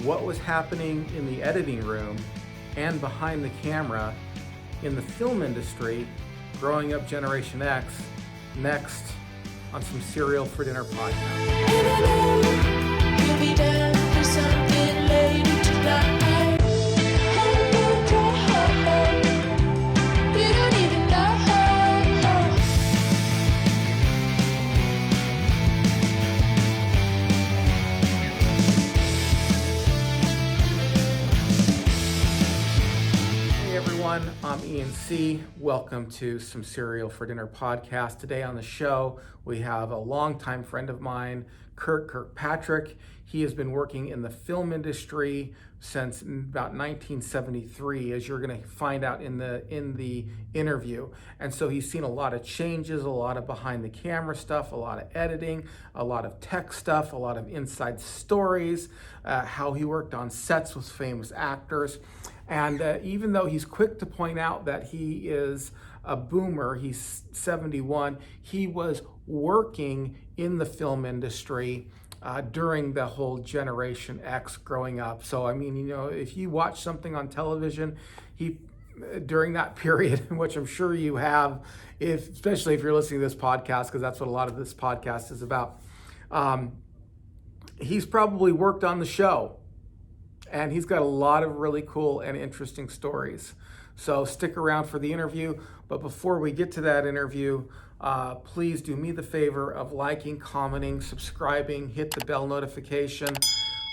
what was happening in the editing room and behind the camera in the film industry, growing up Generation X, next on some Cereal for Dinner podcast. You'll be down for something later tonight. You don't even know. Hey everyone, I'm Ian C. Welcome to some Cereal for Dinner podcast. Today on the show, we have a longtime friend of mine, Kirkpatrick. He has been working in the film industry since about 1973, as you're going to find out in the interview. And so he's seen a lot of changes, a lot of behind the camera stuff, a lot of editing, a lot of tech stuff, a lot of inside stories, how he worked on sets with famous actors. And even though he's quick to point out that he is a boomer, he's 71, he was working in the film industry during the whole Generation X growing up. So, I mean, you know, if you watch something on television, during that period, which I'm sure you have, especially if you're listening to this podcast, because that's what a lot of this podcast is about, he's probably worked on the show. And he's got a lot of really cool and interesting stories. So stick around for the interview. But before we get to that interview, please do me the favor of liking, commenting, subscribing, hit the bell notification,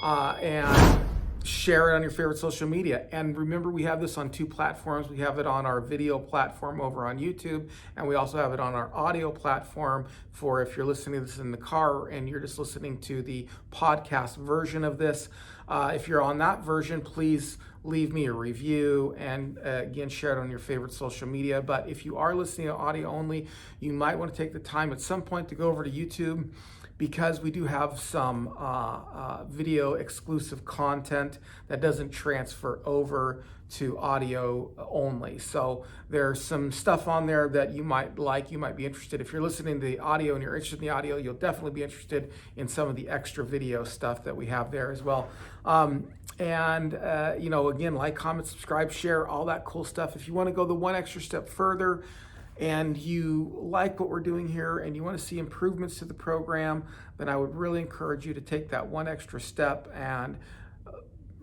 and share it on your favorite social media. And remember, we have this on two platforms. We have it on our video platform over on YouTube, and we also have it on our audio platform for if you're listening to this in the car and you're just listening to the podcast version of this. If you're on that version, please leave me a review and again, share it on your favorite social media. But if you are listening to audio only, you might want to take the time at some point to go over to YouTube, because we do have some video exclusive content that doesn't transfer over to audio only. So there's some stuff on there that you might like, you might be interested. If you're listening to the audio and you're interested in the audio, you'll definitely be interested in some of the extra video stuff that we have there as well. You know, again, like, comment, subscribe, share, all that cool stuff. If you want to go the one extra step further, and you like what we're doing here and you want to see improvements to the program, then I would really encourage you to take that one extra step and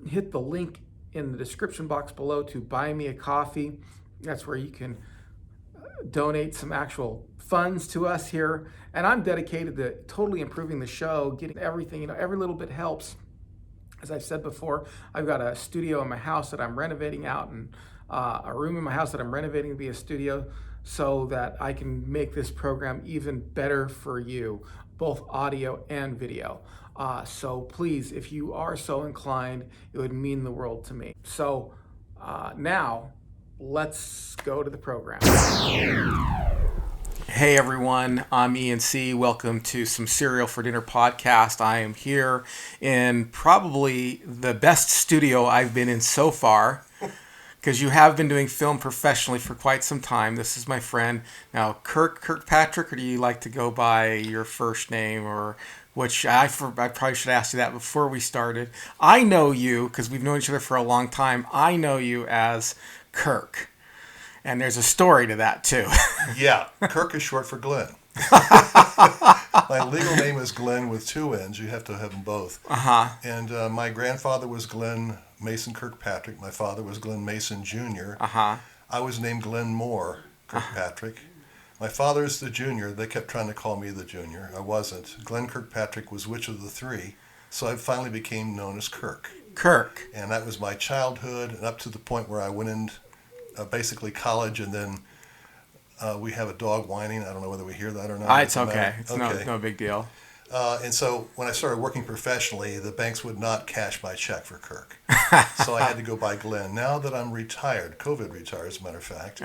hit the link in the description box below to buy me a coffee. That's where you can donate some actual funds to us here. And I'm dedicated to totally improving the show, getting everything, you know, every little bit helps. As I've said before, I've got a studio in my house that I'm renovating out, and a room in my house that I'm renovating to be a studio, so that I can make this program even better for you, both audio and video. So please, if you are so inclined, it would mean the world to me. So now, let's go to the program. Hey everyone, I'm Ian C. Welcome to some Cereal for Dinner podcast. I am here in probably the best studio I've been in so far, because you have been doing film professionally for quite some time. This is my friend, now Kirkpatrick, or do you like to go by your first name, or which I probably should ask you that before we started. I know you, because we've known each other for a long time, I know you as Kirk. And there's a story to that too. Yeah, Kirk is short for Glenn. My legal name is Glenn with two N's. You have to have them both. Uh-huh. And my grandfather was Glenn Mason Kirkpatrick. My father was Glenn Mason Jr. Uh-huh. I was named Glenn Moore Kirkpatrick. My father's the junior. They kept trying to call me the junior. I wasn't. Glenn Kirkpatrick was which of the three? So I finally became known as Kirk. Kirk. And that was my childhood, and up to the point where I went in basically college, and then we have a dog whining. I don't know whether we hear that or not. It's okay. It's okay. No big deal. And so when I started working professionally, the banks would not cash my check for Kirk. So I had to go by Glenn. Now that I'm retired, COVID retired as a matter of fact,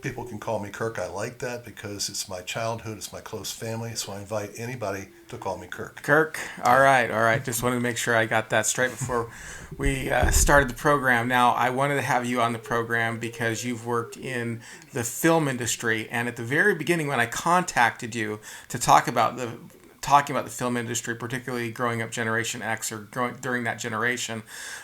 people can call me Kirk. I like that because it's my childhood, it's my close family, so I invite anybody to call me Kirk. Kirk, all right. Just wanted to make sure I got that straight before we started the program. Now, I wanted to have you on the program because you've worked in the film industry, and at the very beginning when I contacted you to talk talking about the film industry, particularly growing up Generation X or growing during that generation,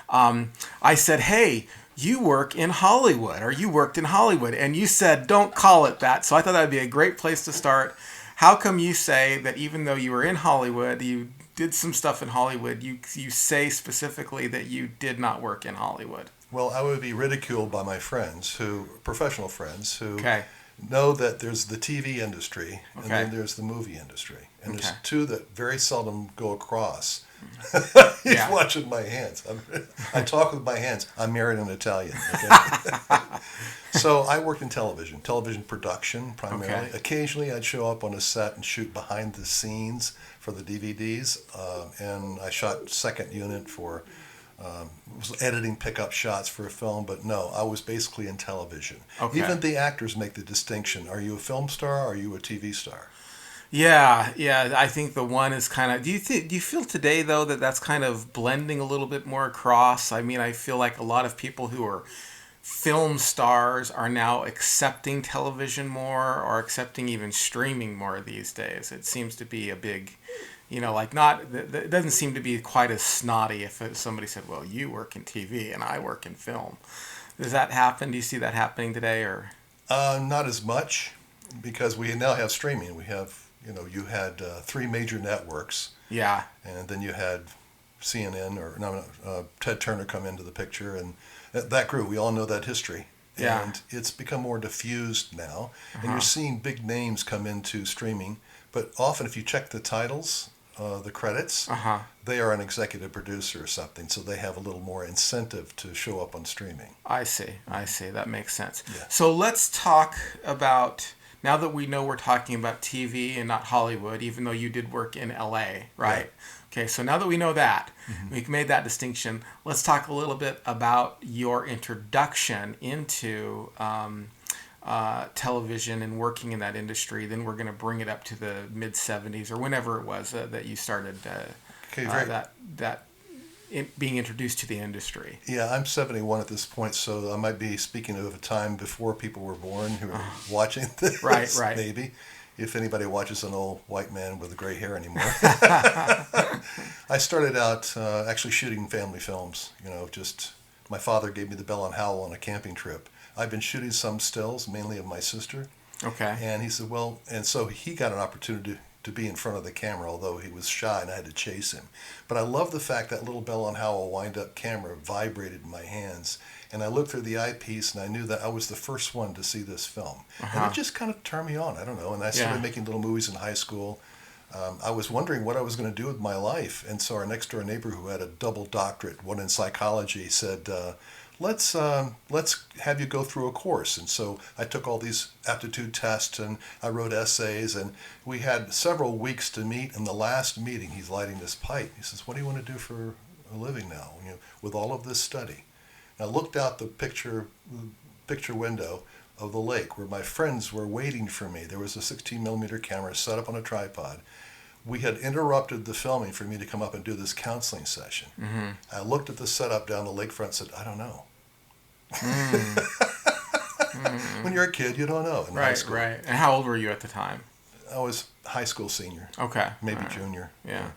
I said, hey, you work in Hollywood, or you worked in Hollywood. And you said, don't call it that. So I thought that would be a great place to start. How come you say that even though you were in Hollywood, you did some stuff in Hollywood, you say specifically that you did not work in Hollywood? Well, I would be ridiculed by my friends, professional friends, who Okay. know that there's the TV industry and Okay. then there's the movie industry. And there's Okay. two that very seldom go across. He's Yeah. watching my hands. I talk with my hands. I'm married an Italian. Okay? So I worked in television production primarily. Okay. Occasionally I'd show up on a set and shoot behind the scenes for the DVDs. And I shot second unit for was editing pickup shots for a film, but no, I was basically in television. Okay. Even the actors make the distinction. Are you a film star or are you a TV star? Yeah. I think the one is kind of. Do you feel today though that that's kind of blending a little bit more across? I mean, I feel like a lot of people who are film stars are now accepting television more, or accepting even streaming more these days. It seems to be a big, like not. It doesn't seem to be quite as snotty if somebody said, "Well, you work in TV and I work in film." Does that happen? Do you see that happening today, or? Not as much, because we now have streaming. We have, you had three major networks, Yeah. and then you had CNN Ted Turner come into the picture, and that grew. We all know that history. Yeah. And it's become more diffused now, and you're seeing big names come into streaming. But often, if you check the titles, the credits, they are an executive producer or something, so they have a little more incentive to show up on streaming. I see. That makes sense. Yeah. So let's talk about, now that we know we're talking about TV and not Hollywood, even though you did work in LA, right? Okay, so now that we know that, we've made that distinction, let's talk a little bit about your introduction into television and working in that industry. Then we're going to bring it up to the mid-'70s or whenever it was that you started being introduced to the industry. Yeah, I'm 71 at this point, so I might be speaking of a time before people were born who are watching this. Right. Maybe, if anybody watches an old white man with gray hair anymore. I started out actually shooting family films. Just my father gave me the Bell and Howell on a camping trip. I've been shooting some stills, mainly of my sister. Okay. And he said, well, and so he got an opportunity to be in front of the camera, although he was shy and I had to chase him. But I love the fact that little Bell and Howell wind-up camera vibrated in my hands. And I looked through the eyepiece and I knew that I was the first one to see this film. And it just kind of turned me on. I don't know. And I started making little movies in high school. I was wondering what I was going to do with my life. And so our next door neighbor, who had a double doctorate, one in psychology, said, let's have you go through a course. And so I took all these aptitude tests and I wrote essays, and we had several weeks to meet. In the last meeting, he's lighting this pipe. He says, what do you want to do for a living now, with all of this study? And I looked out the picture window of the lake where my friends were waiting for me. There was a 16mm camera set up on a tripod. We had interrupted the filming for me to come up and do this counseling session. I looked at the setup down the lakefront and said, I don't know. When you're a kid, you don't know. In high school. Right. And how old were you at the time? I was high school senior. Okay. Maybe junior. Yeah.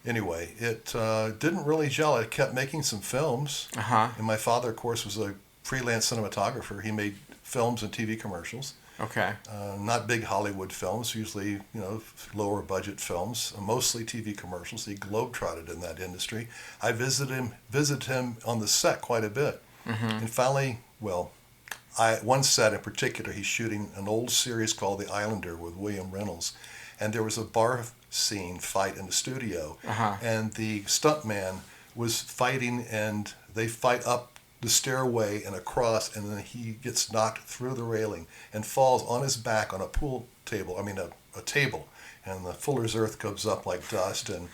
Anyway, it didn't really gel. I kept making some films. And my father, of course, was a freelance cinematographer. He made films and TV commercials. Okay. Not big Hollywood films, usually, lower budget films, mostly TV commercials. He globetrotted in that industry. I visited him on the set quite a bit. And finally, one set in particular, he's shooting an old series called The Islander with William Reynolds. And there was a bar scene fight in the studio. And the stuntman was fighting, and they fight up the stairway and across, and then he gets knocked through the railing and falls on his back on a pool table, a table, and the fuller's earth comes up like dust, and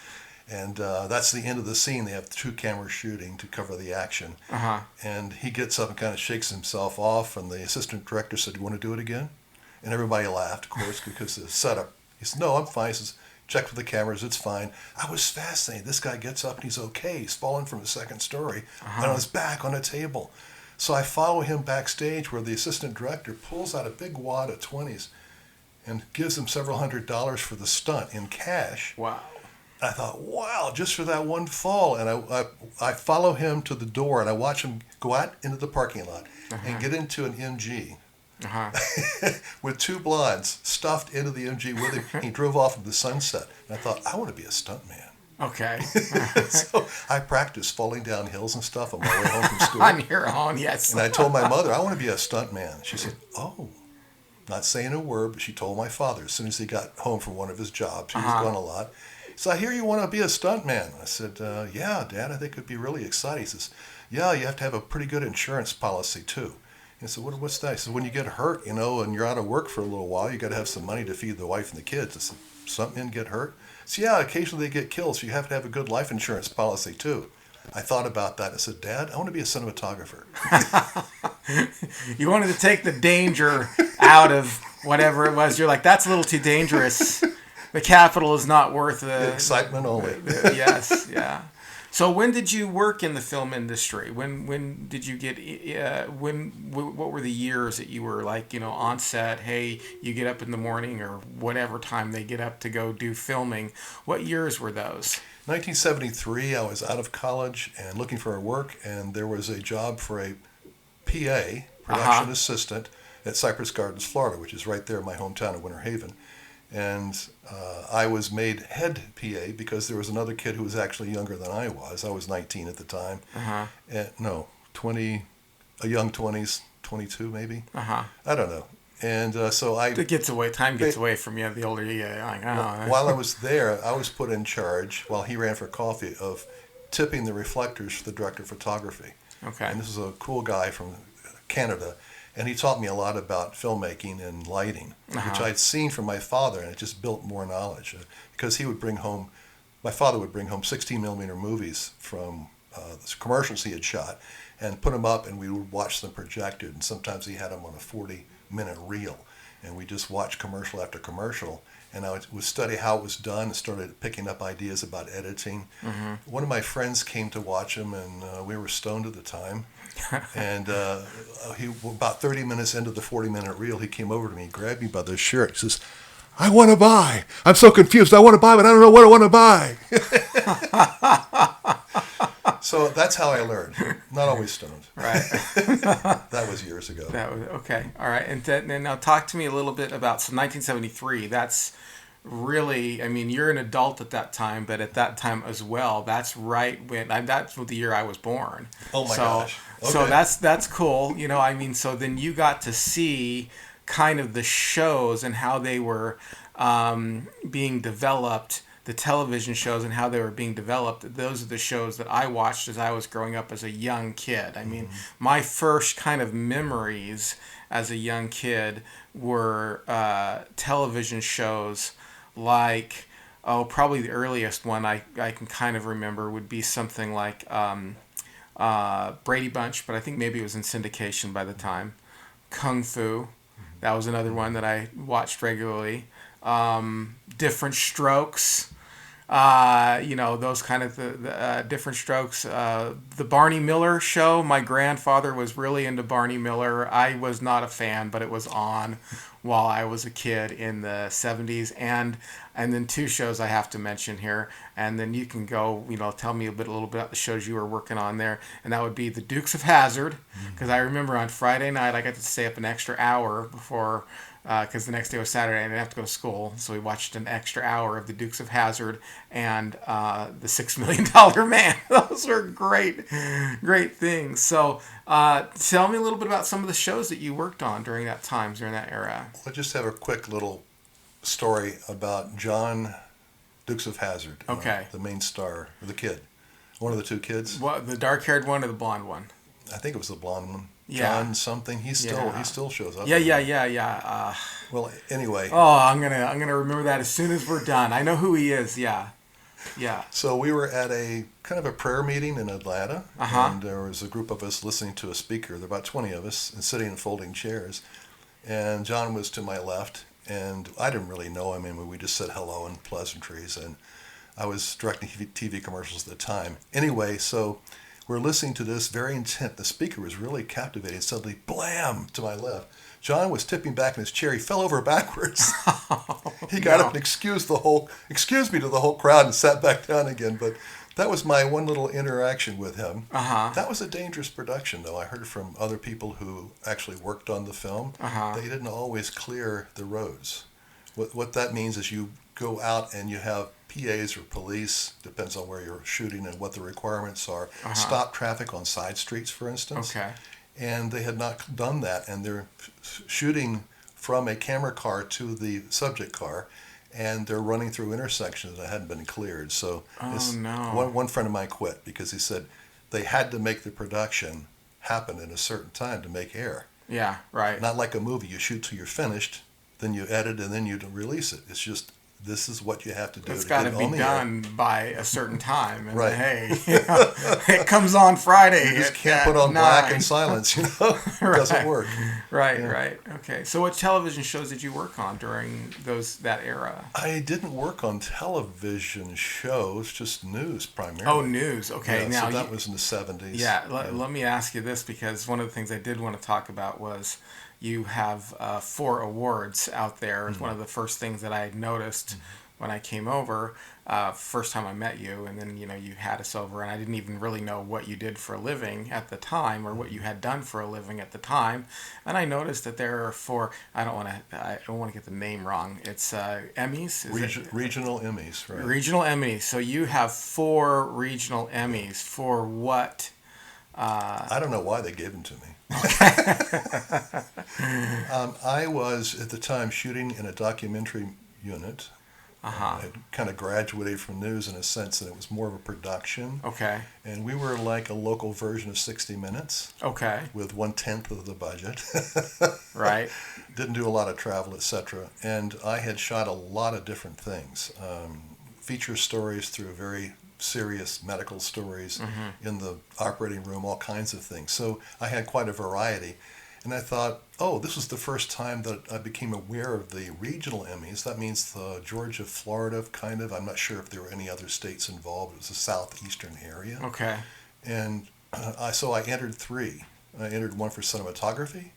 that's the end of the scene. They have two cameras shooting to cover the action, and he gets up and kind of shakes himself off, and the assistant director said, "You want to do it again?" And everybody laughed, of course, because the setup. He said, "No, I'm fine." He says, "Check with the cameras, it's fine." I was fascinated. This guy gets up and he's okay. He's fallen from the second story and on his back on a table. So I follow him backstage where the assistant director pulls out a big wad of 20s and gives him several $100s for the stunt in cash. Wow. I thought, wow, just for that one fall. And I follow him to the door, and I watch him go out into the parking lot and get into an MG with two blondes stuffed into the MG with him. He drove off into the sunset. And I thought, I want to be a stuntman. Okay. So I practiced falling down hills and stuff on my way home from school. On your own, yes. And I told my mother, I want to be a stuntman. She said, oh. Not saying a word, but she told my father as soon as he got home from one of his jobs. He was gone a lot. So I hear you want to be a stuntman. I said, yeah, Dad, I think it'd be really exciting. He says, yeah, you have to have a pretty good insurance policy, too. I said, what's that? He said, when you get hurt, and you're out of work for a little while, you got to have some money to feed the wife and the kids. I said, stuntmen get hurt? So yeah, occasionally they get killed, so you have to have a good life insurance policy, too. I thought about that. I said, Dad, I want to be a cinematographer. You wanted to take the danger out of whatever it was. You're like, that's a little too dangerous. The capital is not worth the excitement only. Yes, yeah. So when did you work in the film industry? When did you get? What were the years that you were like, on set? Hey, you get up in the morning or whatever time they get up to go do filming. What years were those? 1973. I was out of college and looking for work, and there was a job for a PA, production assistant, at Cypress Gardens, Florida, which is right there in my hometown of Winter Haven. And I was made head PA because there was another kid who was actually younger than I was. I was 19 at the time. No, 20, a young 20s, 22 maybe. I don't know. And so I... Time gets away from you the older you get. Like, while I was there, I was put in charge, while he ran for coffee, of tipping the reflectors for the director of photography. Okay. And this is a cool guy from Canada. And he taught me a lot about filmmaking and lighting, which I'd seen from my father, and it just built more knowledge. Because my father would bring home 16 millimeter movies from commercials he had shot and put them up, and we would watch them projected. And sometimes he had them on a 40-minute reel, and we just watched commercial after commercial. And I would study how it was done and started picking up ideas about editing. One of my friends came to watch him, and we were stoned at the time. And about 30 minutes into the 40-minute reel, he came over to me, grabbed me by the shirt. He says, I want to buy. I'm so confused. I want to buy, but I don't know what I want to buy. So that's how I learned. Not always stoned. Right. That was years ago. Okay. All right. And now talk to me a little bit about 1973. That's really, you're an adult at that time, but at that time as well, that's right when, that's the year I was born. Oh my gosh. Okay. So that's cool. So then you got to see kind of the shows and how they were being developed, the television shows and how they were being developed. Those are the shows that I watched as I was growing up as a young kid. My first kind of memories as a young kid were television shows like, probably the earliest one I can kind of remember would be something like Brady Bunch, but I think maybe it was in syndication by the time. Kung Fu, that was another one that I watched regularly. Different Strokes, those kind of the Different Strokes. The Barney Miller show, my grandfather was really into Barney Miller. I was not a fan, but it was on while I was a kid in the 70s. And then two shows I have to mention here, and then you can go, tell me a little bit about the shows you were working on there. And that would be the Dukes of Hazzard, because I remember on Friday night I got to stay up an extra hour before, because the next day was Saturday and I didn't have to go to school. So we watched an extra hour of the Dukes of Hazzard and the $6 Million Man. Those were great things. So tell me a little bit about some of the shows that you worked on during that time, during that era. I'll just have a quick little story about John Dukes of Hazzard. Okay. The main star, the kid. One of the two kids. What, the dark-haired one or the blonde one? I think it was the blonde one. Yeah. John something. He still shows up. Yeah. Well, anyway. Oh, I'm gonna remember that as soon as we're done. I know who he is. Yeah. So we were at a kind of a prayer meeting in Atlanta, and there was a group of us listening to a speaker. There were about 20 of us, and sitting in folding chairs. And John was to my left, and I didn't really know him. We just said hello and pleasantries, and I was directing TV commercials at the time. Anyway, so we're listening to this very intent. The speaker was really captivating. Suddenly, blam, to my left. John was tipping back in his chair. He fell over backwards. He got up and excused me to the whole crowd and sat back down again. But that was my one little interaction with him. That was a dangerous production, though. I heard from other people who actually worked on the film. They didn't always clear the roads. What that means is you go out and you have PAs or police, depends on where you're shooting and what the requirements are, stop traffic on side streets, for instance. Okay. And they had not done that, and they're shooting from a camera car to the subject car, and they're running through intersections that hadn't been cleared. So one friend of mine quit because he said they had to make the production happen in a certain time to make air. Yeah, right. Not like a movie. You shoot till you're finished, then you edit, and then you release it. It's just, this is what you have to do. It's got to be done by a certain time. And right. Hey, it comes on Friday. You just can't put on 9. black and silence, It doesn't work. Right, right. Okay. So what television shows did you work on during that era? I didn't work on television shows, just news primarily. Oh, news. Okay. Yeah, now so that was in the 70s. Yeah. Let me ask you this, because one of the things I did want to talk about was you have 4 awards out there. It's one of the first things that I had noticed when I came over, first time I met you, and then you had us over, and I didn't even really know what you did for a living at the time, or what you had done for a living at the time. And I noticed that there are 4. I don't want to get the name wrong. It's Emmys. Regional Emmys, right? Regional Emmys. So you have 4 regional Emmys for what? I don't know why they gave them to me. I was at the time shooting in a documentary unit. I had kind of graduated from news in a sense that it was more of a production. Okay. And we were like a local version of 60 Minutes. Okay. With 1/10 of the budget. Right. Didn't do a lot of travel, etc. And I had shot a lot of different things. Feature stories through very serious medical stories in the operating room, all kinds of things. So I had quite a variety. And I thought, this was the first time that I became aware of the regional Emmys. That means the Georgia, Florida, kind of. I'm not sure if there were any other states involved. It was a southeastern area. Okay. And so I entered 3. I entered one for cinematography.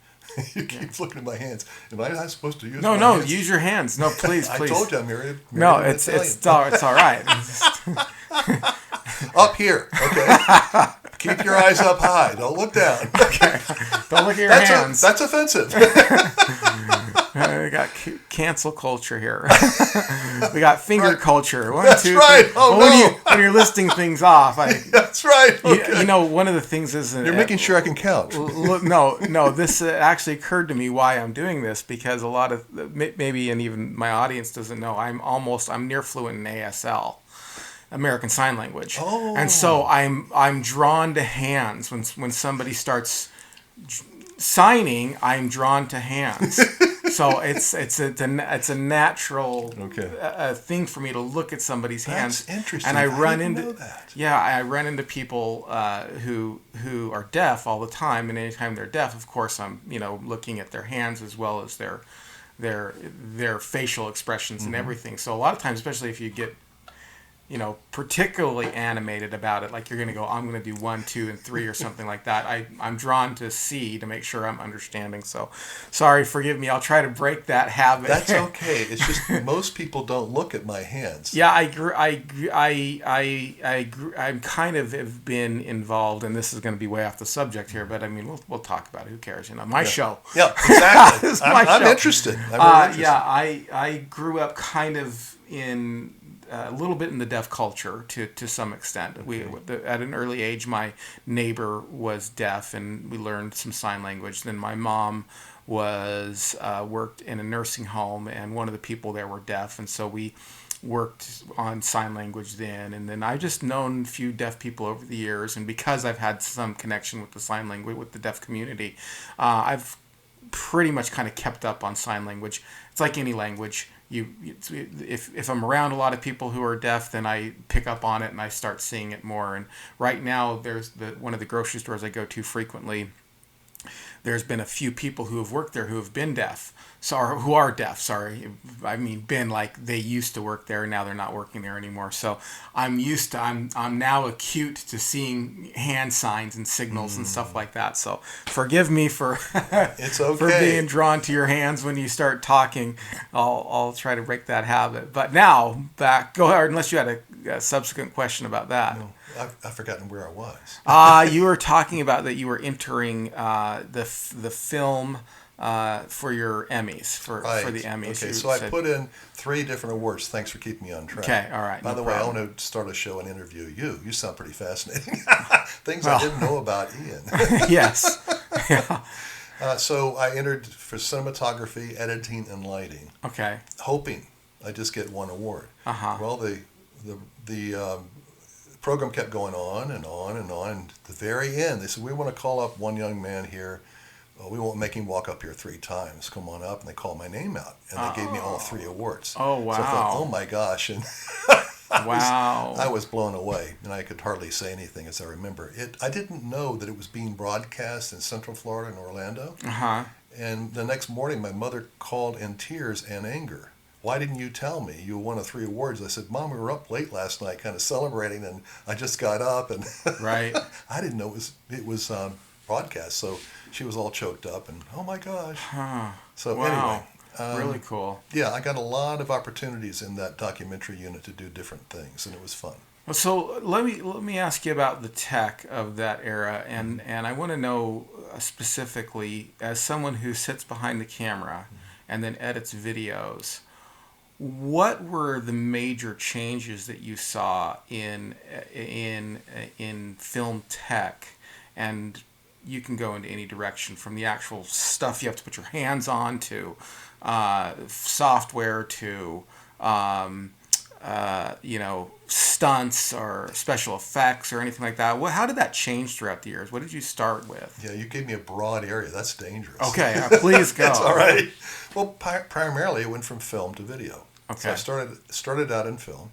You keep looking at my hands. Am I not supposed to use my hands? Use your hands. No, please, please. I told you I'm married. No, it's all right. Up here, okay? Keep your eyes up high. Don't look down. Okay. Don't look at your hands. That's offensive. We got cancel culture here. We got finger culture. One, That's 2, right. 3. Oh, no. When you're listing things off, that's right. Okay. One of the things is you're making sure I can count. No. This actually occurred to me why I'm doing this, because a lot of maybe, and even my audience doesn't know, I'm near fluent in ASL. American Sign Language. Oh. And so I'm drawn to hands when somebody starts signing. I'm drawn to hands. So it's a natural thing for me to look at somebody's hands. That's interesting. And I didn't know that. Yeah, I run into people who are deaf all the time, and anytime they're deaf, of course, I'm looking at their hands as well as their facial expressions and everything. So a lot of times, especially if you get particularly animated about it, like you're going to go, I'm going to do 1, 2, and 3 or something like that. I'm drawn to see to make sure I'm understanding. So, sorry, forgive me. I'll try to break that habit. That's okay. It's just most people don't look at my hands. Yeah, I kind of have been involved, and this is going to be way off the subject here, but I mean, we'll talk about it. Who cares? My show. Yeah, exactly. I'm show. interested. I'm really interested. Yeah, I grew up kind of in a little bit in the deaf culture to some extent. Okay. At an early age, my neighbor was deaf, and we learned some sign language. Then my mom was worked in a nursing home, and one of the people there were deaf, and so we worked on sign language then. And then I've just known a few deaf people over the years, and because I've had some connection with the sign language, with the deaf community, I've pretty much kind of kept up on sign language. It's like any language. If I'm around a lot of people who are deaf, then I pick up on it and I start seeing it more. And right now, there's one of the grocery stores I go to frequently there's been a few people who have worked there who have been deaf. Sorry, who are deaf. Sorry, I mean been like they used to work there. Now they're not working there anymore. So I'm used to. I'm now acute to seeing hand signs and signals and stuff like that. So forgive me for It's okay. for being drawn to your hands when you start talking. I'll try to break that habit. But now back. Go ahead. Unless you had a subsequent question about that. No, I've forgotten where I was. You were talking about that you were entering the film for your Emmys, for the Emmys. Okay, You so I said- put in 3 different awards. Thanks for keeping me on track. Okay, all right. By no the way, I problem. want to start a show and interview you. You sound pretty fascinating. Things Well. I didn't know about Ian. Yes. Yeah. So I entered for cinematography, editing, and lighting, Okay. hoping I just get 1 award. Uh-huh. Well, the program kept going on and on and on. And at the very end, they said, we want to call up one young man here. We won't make him walk up here 3 times. Come on up. And they called my name out. And they gave me all 3 awards. Oh, wow. So I thought, oh, my gosh. And Wow. I was blown away. And I could hardly say anything as I remember. I didn't know that it was being broadcast in Central Florida in Orlando. Uh-huh. And the next morning, my mother called in tears and anger. Why didn't you tell me you won 3 awards? I said, Mom, we were up late last night kind of celebrating, and I just got up. And Right. I didn't know it was broadcast. So she was all choked up, and oh, my gosh. Huh. So Wow. anyway. Really cool. Yeah, I got a lot of opportunities in that documentary unit to do different things, and it was fun. Well, so let me ask you about the tech of that era, and I want to know specifically, as someone who sits behind the camera and then edits videos, what were the major changes that you saw in film tech? And you can go into any direction, from the actual stuff you have to put your hands on to software to stunts or special effects or anything like that. How did that change throughout the years? What did you start with? Yeah, you gave me a broad area. That's dangerous. Okay, please go. That's all right. Well, primarily it went from film to video. Okay. So I started out in film,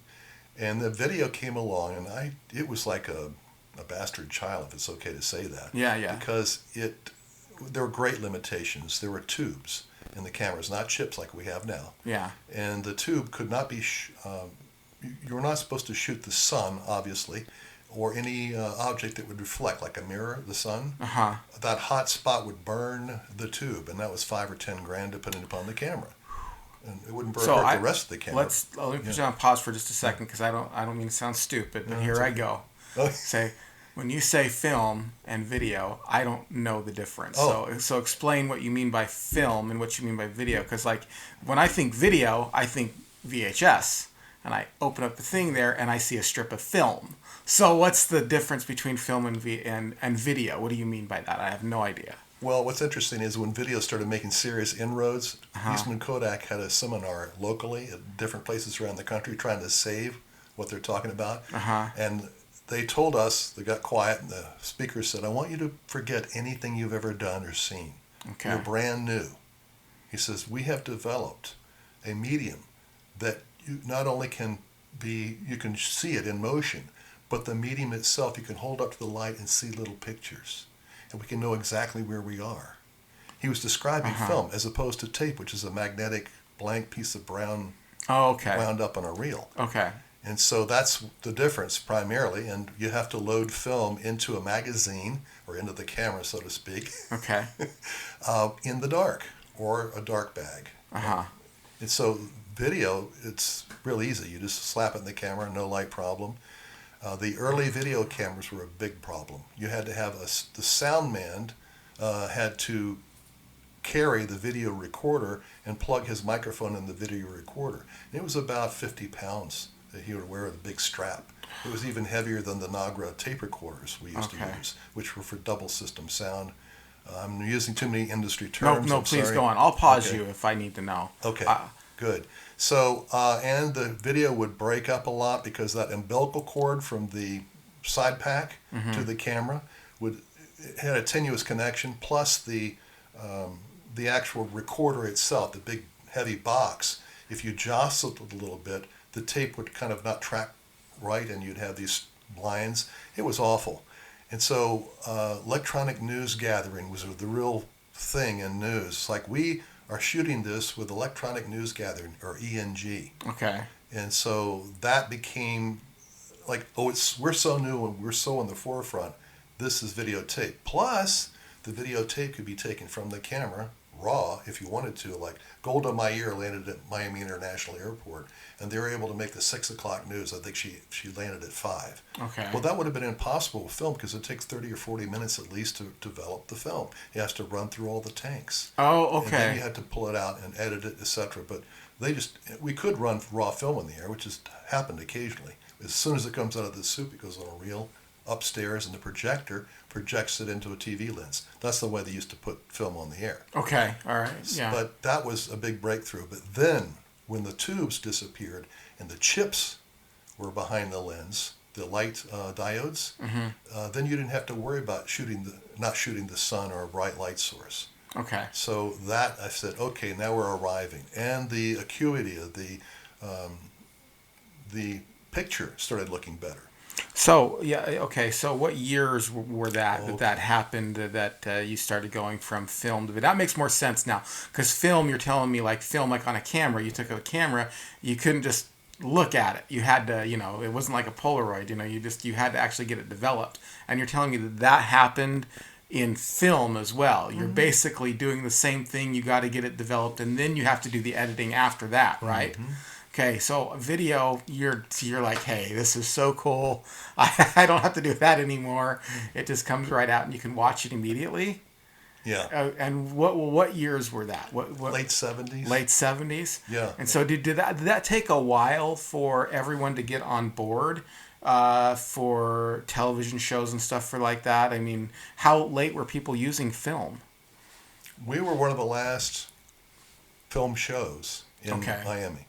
and the video came along, and it was like a bastard child, if it's okay to say that. Yeah, yeah. Because there were great limitations. There were tubes in the cameras, not chips like we have now. Yeah. And the tube could not be. You were not supposed to shoot the sun, obviously, or any object that would reflect, like a mirror, the sun. Uh-huh. That hot spot would burn the tube, and that was $5 or $10 depending upon the camera. And it wouldn't hurt the rest of the camera. Let me put you on pause for just a second, because I don't mean to sound stupid, but here I go. Okay. Say, when you say film and video, I don't know the difference. Oh. So explain what you mean by film and what you mean by video, because like when I think video, I think VHS, and I open up the thing there and I see a strip of film. So what's the difference between film and video? What do you mean by that? I have no idea. Well, what's interesting is when video started making serious inroads, Eastman Kodak had a seminar locally at different places around the country trying to save what they're talking about. And they told us, they got quiet, and the speaker said, I want you to forget anything you've ever done or seen. Okay. You're brand new. He says, we have developed a medium that you not only you can see it in motion, but the medium itself, you can hold up to the light and see little pictures. And we can know exactly where we are. He was describing film as opposed to tape, which is a magnetic blank piece of brown wound up on a reel. Okay. And so that's the difference primarily. And you have to load film into a magazine, or into the camera, so to speak, Okay. in the dark, or a dark bag. And so video, it's real easy. You just slap it in the camera, no light problem. The early video cameras were a big problem. You had to have the sound man had to carry the video recorder and plug his microphone in the video recorder. And it was about 50 pounds that he would wear with a big strap. It was even heavier than the Nagra tape recorders we used to use, which were for double system sound. I'm using too many industry terms. No, I'm please sorry. go on. I'll pause you if I need to know. Okay, good. So, and the video would break up a lot because that umbilical cord from the side pack to the camera had a tenuous connection, plus the actual recorder itself, the big heavy box. If you jostled it a little bit, the tape would kind of not track right, and you'd have these lines. It was awful. And so electronic news gathering was the real thing in news. Like, we are shooting this with electronic news gathering, or ENG. Okay. And so that became like, we're so new and we're so on the forefront. This is videotape. Plus, the videotape could be taken from the camera raw if you wanted to. Like, Golda Meir landed at Miami International Airport, and they were able to make the 6 o'clock news. I think she landed at 5. Okay. Well, that would have been impossible with film, because it takes 30 or 40 minutes at least to develop the film. It has to run through all the tanks. Oh, And then okay. you had to pull it out and edit it, etc. But we could run raw film in the air, which has happened occasionally. As soon as it comes out of the soup, it goes on a reel upstairs, and the projector projects it into a TV lens. That's the way they used to put film on the air. Okay. All right. Yeah. But that was a big breakthrough. But then, when the tubes disappeared and the chips were behind the lens, the light diodes, then you didn't have to worry about not shooting the sun or a bright light source. Okay. So that, I said, okay, now we're arriving. And the acuity of the picture started looking better. So yeah, okay. So what years were that happened? That you started going from film to video? That makes more sense now, because film, you're telling me, like film, like on a camera. You took a camera, you couldn't just look at it. You had to, it wasn't like a Polaroid. You had to actually get it developed. And you're telling me that happened in film as well. You're basically doing the same thing. You got to get it developed, and then you have to do the editing after that, right? Mm-hmm. Okay, so video, you're like, hey, this is so cool. I don't have to do that anymore. It just comes right out, and you can watch it immediately. Yeah. And what years were that? What late 70s. Late 70s. Yeah. And so did that take a while for everyone to get on board for television shows and stuff like that? I mean, how late were people using film? We were one of the last film shows in Okay. Miami.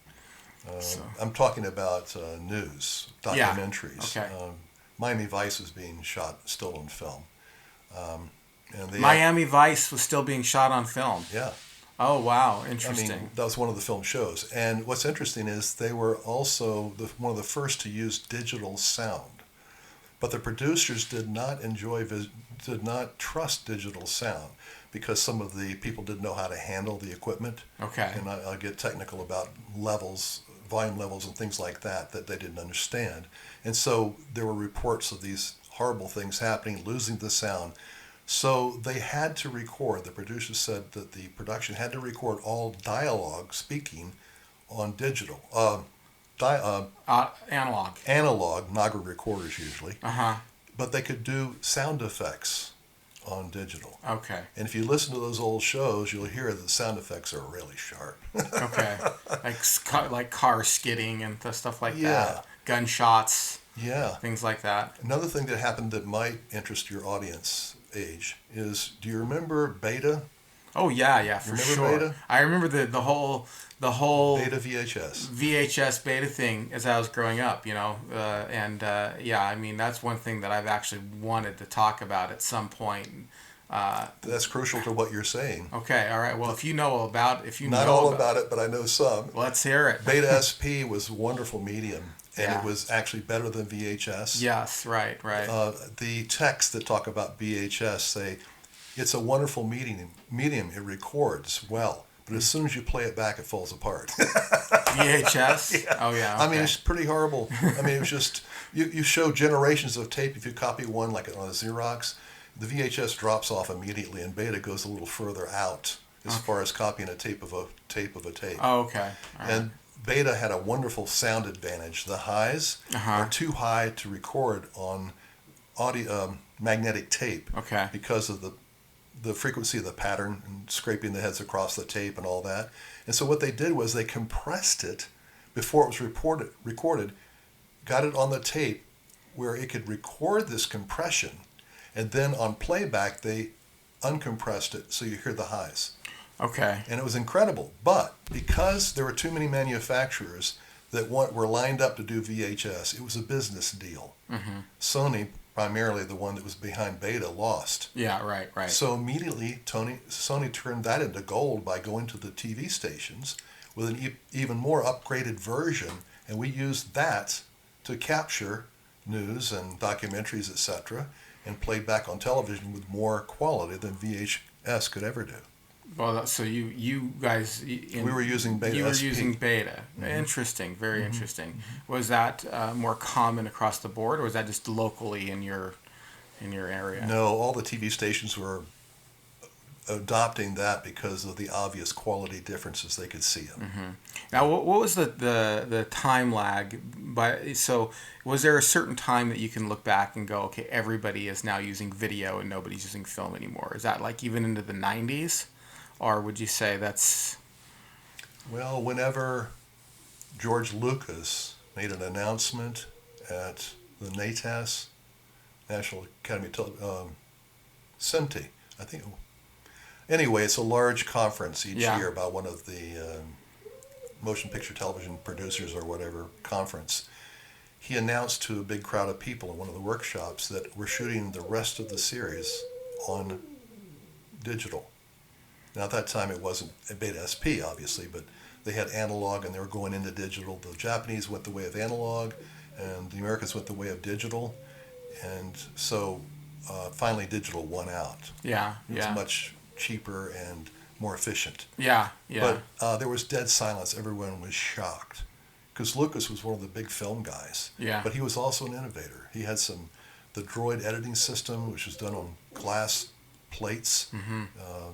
I'm talking about news, documentaries. Yeah. Okay. Miami Vice was being shot still on film. Miami Vice was still being shot on film. Yeah. Oh, wow. Interesting. I mean, that was one of the film shows. And what's interesting is they were also one of the first to use digital sound. But the producers did not trust digital sound, because some of the people didn't know how to handle the equipment. Okay. And I'll get technical about volume levels and things like that they didn't understand. And so there were reports of these horrible things happening, losing the sound. So they had to record, the producers said that the production had to record all dialogue speaking on digital. Analog, Nagra recorders usually. Uh-huh. But they could do sound effects on digital. Okay. And if you listen to those old shows, you'll hear that the sound effects are really sharp. Okay. Like car skidding and stuff like Yeah. that. Gunshots. Yeah. Things like that. Another thing that happened that might interest your audience age is, do you remember Beta? Oh yeah, for Remember sure. Beta? I remember the whole Beta VHS. VHS Beta thing as I was growing up, I mean, that's one thing that I've actually wanted to talk about at some point. That's crucial to what you're saying. Okay, all right. Well, Not all about it, but I know some. Let's hear it. Beta SP was a wonderful medium, and it was actually better than VHS. Yes, right. The texts that talk about VHS say it's a wonderful medium. It records well, but as soon as you play it back, it falls apart. VHS? Yeah. Oh, yeah. Okay. I mean, it's pretty horrible. I mean, it was just, you show generations of tape. If you copy one, like on a Xerox, the VHS drops off immediately, and Beta goes a little further out as far as copying a tape of a tape. Oh, okay. All right. And Beta had a wonderful sound advantage. The highs are too high to record on audio magnetic tape. Okay. Because of the frequency of the pattern and scraping the heads across the tape and all that. And so what they did was they compressed it before it was recorded, got it on the tape where it could record this compression, and then on playback they uncompressed it so you hear the highs. Okay. And it was incredible. But because there were too many manufacturers that were lined up to do VHS, it was a business deal. Mm-hmm. Sony, primarily the one that was behind Beta, lost. Yeah, right. So immediately Sony turned that into gold by going to the TV stations with an even more upgraded version, and we used that to capture news and documentaries, etc., and played back on television with more quality than VHS could ever do. Well, so you guys, We were using Beta You were SP. using Beta. Interesting, very interesting. Was that more common across the board, or was that just locally in your area? No, all the TV stations were adopting that because of the obvious quality differences they could see them. Now, what was the time lag? So, was there a certain time that you can look back and go, okay, everybody is now using video and nobody's using film anymore? Is that like even into the 90s? Or would you say that's... Well, whenever George Lucas made an announcement at the NATAS, National Academy of SEMTI, I think. Anyway, it's a large conference each year about one of the motion picture television producers or whatever conference. He announced to a big crowd of people in one of the workshops that we're shooting the rest of the series on digital. Now, at that time, it wasn't a Beta SP, obviously, but they had analog and they were going into digital. The Japanese went the way of analog, and the Americans went the way of digital. And so finally, digital won out. Yeah, It was much cheaper and more efficient. Yeah. But there was dead silence. Everyone was shocked. Because Lucas was one of the big film guys. Yeah. But he was also an innovator. He had the droid editing system, which was done on glass plates,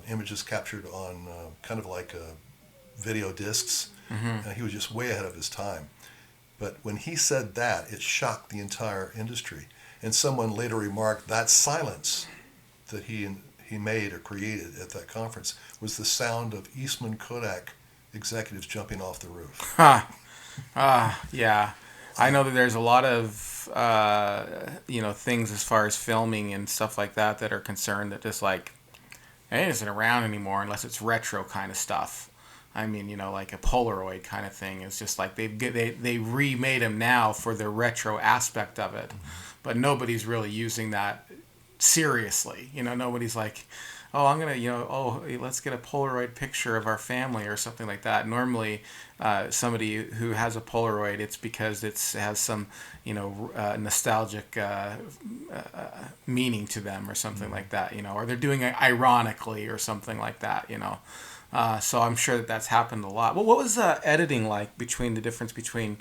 images captured on kind of like video discs, and he was just way ahead of his time. But when he said that, it shocked the entire industry. And someone later remarked that silence that he made or created at that conference was the sound of Eastman Kodak executives jumping off the roof. Yeah. I know that there's a lot of things as far as filming and stuff like that that are concerned that just like it isn't around anymore unless it's retro kind of stuff. I mean, like a Polaroid kind of thing. It's just like they remade them now for the retro aspect of it, but nobody's really using that seriously. Nobody's like, oh, I'm gonna, let's get a Polaroid picture of our family or something like that. Normally, somebody who has a Polaroid, it's because it has some, nostalgic meaning to them or something like that, or they're doing it ironically or something like that, So I'm sure that's happened a lot. Well, what was editing like the difference between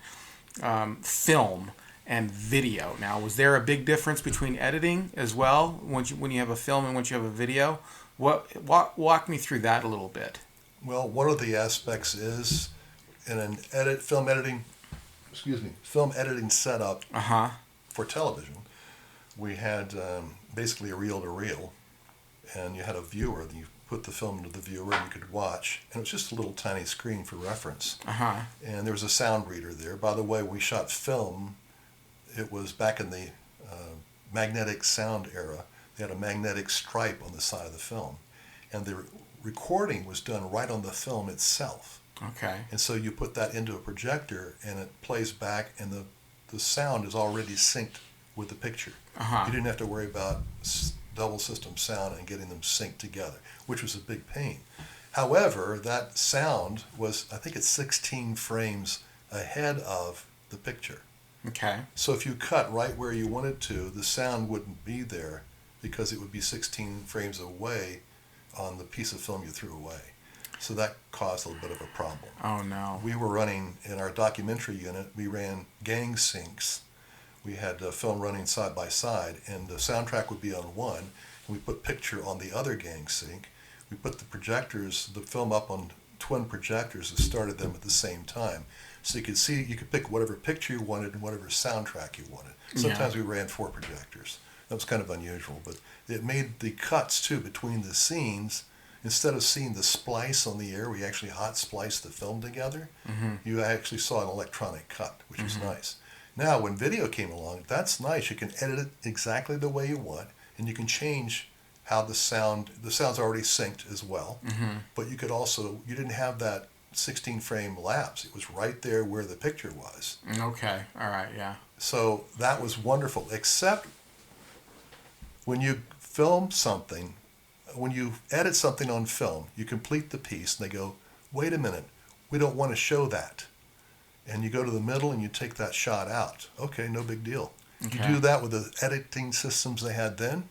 film and video? Now, was there a big difference between editing as well when you have a film and when you have a video? Walk me through that a little bit. Well, one of the aspects is in an film editing setup for television, we had basically a reel-to-reel, and you had a viewer. You put the film into the viewer, and you could watch. And it was just a little tiny screen for reference. And there was a sound reader there. By the way, we shot film. It was back in the magnetic sound era. They had a magnetic stripe on the side of the film. And the recording was done right on the film itself. Okay. And so you put that into a projector, and it plays back, and the sound is already synced with the picture. You didn't have to worry about double system sound and getting them synced together, which was a big pain. However, that sound was, I think it's 16 frames ahead of the picture. Okay. So if you cut right where you wanted to, the sound wouldn't be there because it would be 16 frames away on the piece of film you threw away. So that caused a little bit of a problem. Oh, no. We were running, in our documentary unit, we ran gang syncs. We had film running side by side, and the soundtrack would be on one, and we put picture on the other gang sync. We put the film up on twin projectors that started them at the same time. So you could pick whatever picture you wanted and whatever soundtrack you wanted. Sometimes we ran 4 projectors. That was kind of unusual, but it made the cuts, too, between the scenes. Instead of seeing the splice on the air, we actually hot spliced the film together. You actually saw an electronic cut, which was nice. Now, when video came along, that's nice. You can edit it exactly the way you want, and you can change how the sound's already synced as well. But you didn't have that 16 frame lapse. It was right there where the picture was. Okay. All right. Yeah. So that was wonderful, except when you film something, when you edit something on film, you complete the piece and they go, wait a minute, we don't want to show that. And you go to the middle and you take that shot out. Okay, no big deal. You Okay. do that with the editing systems they had then.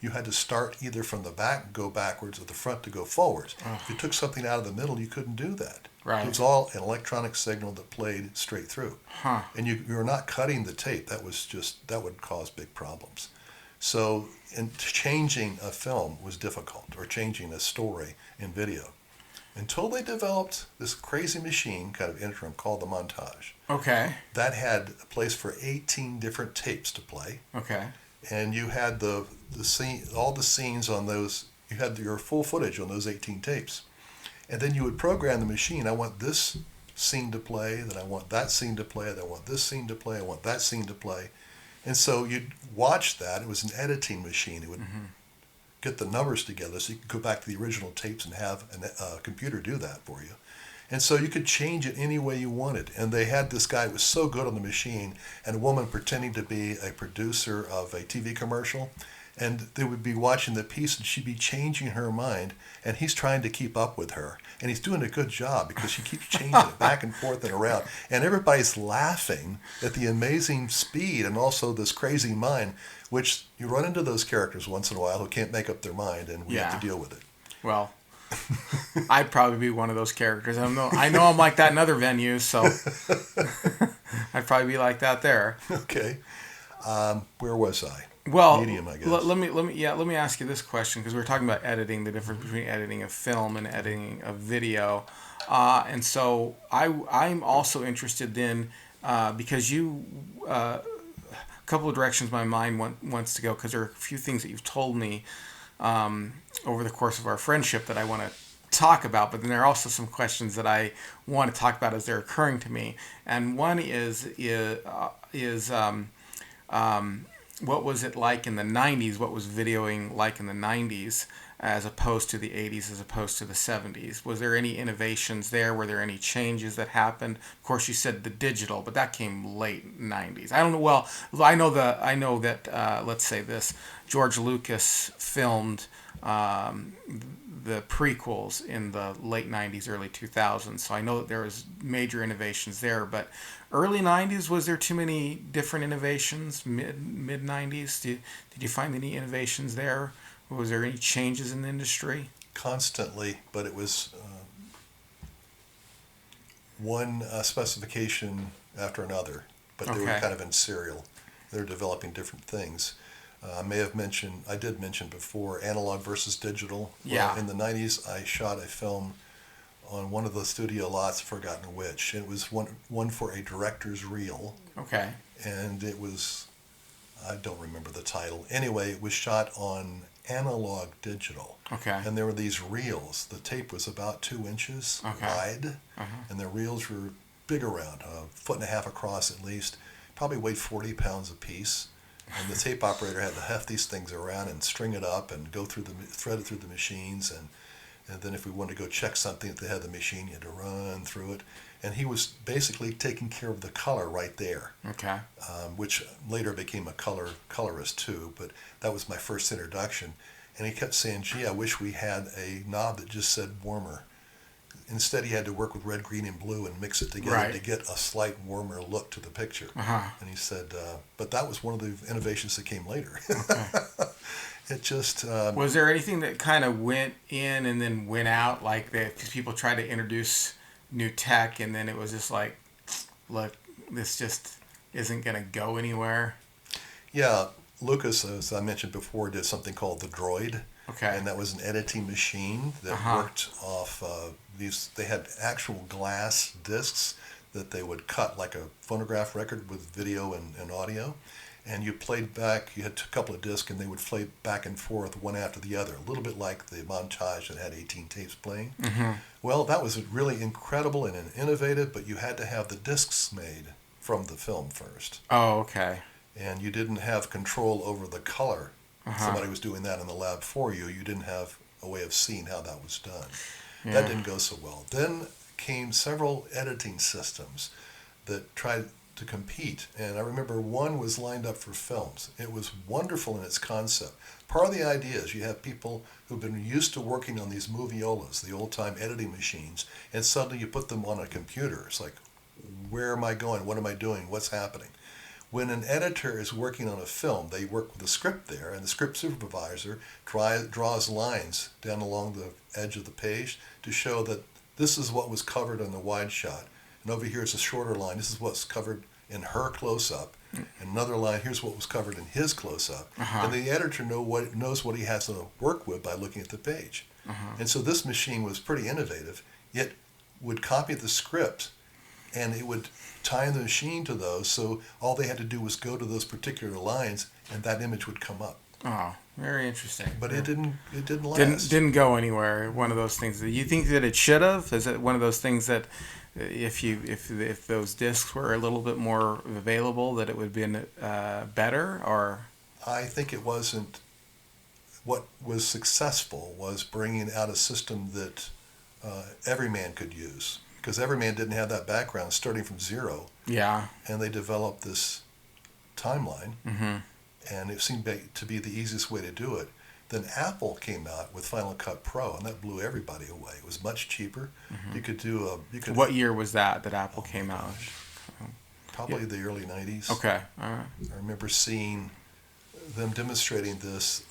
You had to start either from the back, go backwards, or the front to go forwards. If you took something out of the middle, you couldn't do that. Right. It was all an electronic signal that played straight through. Huh. And you were not cutting the tape. That would cause big problems. So changing a film was difficult, or changing a story in video, until they developed this crazy machine, kind of interim, called the montage. Okay. That had a place for 18 different tapes to play. Okay. And you had the scene, all the scenes on those. You had your full footage on those 18 tapes, and then you would program the machine. I want this scene to play. Then I want that scene to play. Then I want this scene to play. I want that scene to play. And so you'd watch that. It was an editing machine. It would get the numbers together, so you could go back to the original tapes and have a computer do that for you. And so you could change it any way you wanted. And they had this guy who was so good on the machine, and a woman pretending to be a producer of a TV commercial. And they would be watching the piece, and she'd be changing her mind, and he's trying to keep up with her. And he's doing a good job, because she keeps changing it back and forth and around. And everybody's laughing at the amazing speed and also this crazy mind, which you run into those characters once in a while who can't make up their mind, and we have to deal with it. Well, I'd probably be one of those characters. I know I'm like that in other venues, so I'd probably be like that there. Okay. Where was I? Well, Medium, I guess. let me ask you this question, because we were talking about editing, the difference between editing of film and editing of video, and so I'm also interested then, because a couple of directions my mind wants to go, because there are a few things that you've told me over the course of our friendship that I want to talk about, but then there are also some questions that I want to talk about as they're occurring to me, and one is what was it like in the 90s? What was videoing like in the 90s as opposed to the 80s, as opposed to the 70s? Was there any innovations there? Were there any changes that happened? Of course, you said the digital, but that came late 90s. I don't know. Well, I know that let's say this, George Lucas filmed the prequels in the late 90s, early 2000s. So I know that there was major innovations there, but early 90s, was there too many different innovations? Mid 90s, did you find any innovations there? Was there any changes in the industry? Constantly, but it was one specification after another, but they were kind of in serial. They were developing different things. I did mention before, analog versus digital. Yeah. Well, in the 90s, I shot a film on one of the studio lots, Forgotten Which. It was one for a director's reel. Okay. And it was, I don't remember the title. Anyway, it was shot on analog digital. Okay. And there were these reels. The tape was about 2 inches wide, and the reels were big around, a foot and a half across at least, probably weighed 40 pounds apiece. And the tape operator had to heft these things around and string it up and thread it through the machines. And then if we wanted to go check something at the head of the machine, you had to run through it. And he was basically taking care of the color right there. Okay. Which later became a colorist too, but that was my first introduction. And he kept saying, gee, I wish we had a knob that just said warmer. Instead, he had to work with red, green, and blue and mix it together to get a slight warmer look to the picture. And he said, but that was one of the innovations that came later. Okay. It just... was there anything that kind of went in and then went out, like that? Because people tried to introduce new tech, and then it was just like, look, this just isn't going to go anywhere? Yeah, Lucas, as I mentioned before, did something called the Droid. Okay. And that was an editing machine that worked off these. They had actual glass discs that they would cut like a phonograph record with video and audio. And you played back, you had a couple of discs, and they would play back and forth one after the other, a little bit like the montage that had 18 tapes playing. Well, that was really incredible and innovative, but you had to have the discs made from the film first. Oh, okay. And you didn't have control over the color. Somebody was doing that in the lab for you. You didn't have a way of seeing how that was done. That didn't go so well. Then came several editing systems that tried to compete. And I remember one was lined up for films. It was wonderful in its concept. Part of the idea is you have people who've been used to working on these moviolas, the old-time editing machines, and suddenly you put them on a computer. It's like, where am I going? What am I doing? What's happening? When an editor is working on a film, they work with the script there, and the script supervisor draws lines down along the edge of the page to show that this is what was covered in the wide shot. And over here is a shorter line. This is what's covered in her close-up. And another line, here's what was covered in his close-up. And the editor knows what he has to work with by looking at the page. And so this machine was pretty innovative. It would copy the script, and it would tie the machine to those, so all they had to do was go to those particular lines, and that image would come up. Oh, very interesting. But it didn't last. Didn't go anywhere. One of those things. You think that it should have? Is it one of those things that if those discs were a little bit more available, that it would have been better? Or I think it wasn't. What was successful was bringing out a system that every man could use, because every man didn't have that background, starting from zero. Yeah. And they developed this timeline, and it seemed to be the easiest way to do it. Then Apple came out with Final Cut Pro, and that blew everybody away. It was much cheaper. You could do What year was that Apple came out? Probably the early 90s. Okay. All right. I remember seeing them demonstrating this.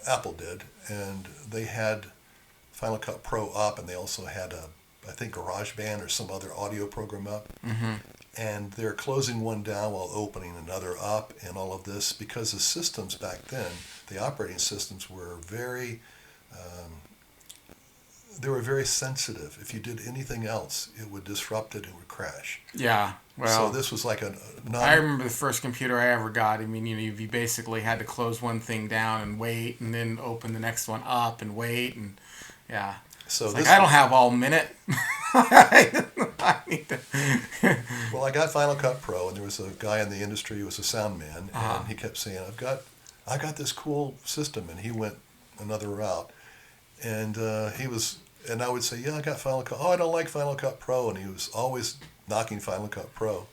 Apple did, and they had Final Cut Pro up, and they also had I think GarageBand or some other audio program up. And they're closing one down while opening another up, and all of this, because the systems back then, the operating systems were very sensitive. If you did anything else, it would disrupt it, it would crash. Yeah. Well, so this was like I remember the first computer I ever got. I mean, you basically had to close one thing down and wait, and then open the next one up and wait, and yeah. So I don't have all minute. I need to. Well, I got Final Cut Pro, and there was a guy in the industry who was a sound man, and he kept saying, I got this cool system, and he went another route. And and I would say, yeah, I got Final Cut. Oh, I don't like Final Cut Pro, and he was always knocking Final Cut Pro.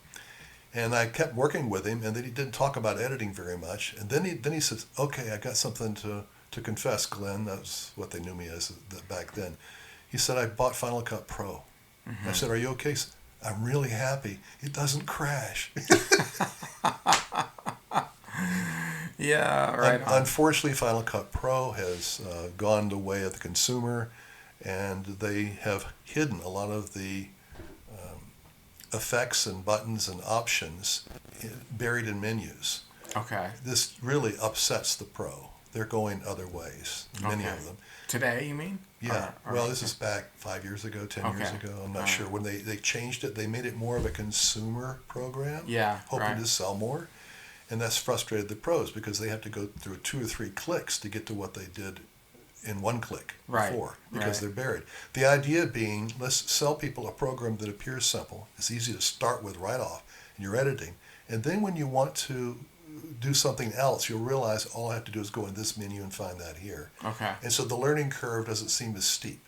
And I kept working with him, and then he didn't talk about editing very much. And then he said, okay, I got something to confess, Glenn. That's what they knew me as back then. He said, I bought Final Cut Pro. I said, are you okay? He said, I'm really happy. It doesn't crash. Yeah, right. Unfortunately, Final Cut Pro has gone the way of the consumer, and they have hidden a lot of the effects and buttons and options buried in menus. Okay. This really upsets the pro. They're going other ways, many of them. Today, you mean? Yeah. Well, this is back 5 years ago, 10 years ago. I'm not sure. When they changed it, they made it more of a consumer program, hoping to sell more. And that's frustrated the pros, because they have to go through 2 or 3 clicks to get to what they did in 1 click before, because they're buried. The idea being, let's sell people a program that appears simple, it's easy to start with right off in your editing, and then when you want to do something else, you'll realize all I have to do is go in this menu and find that here. Okay. And so the learning curve doesn't seem as steep,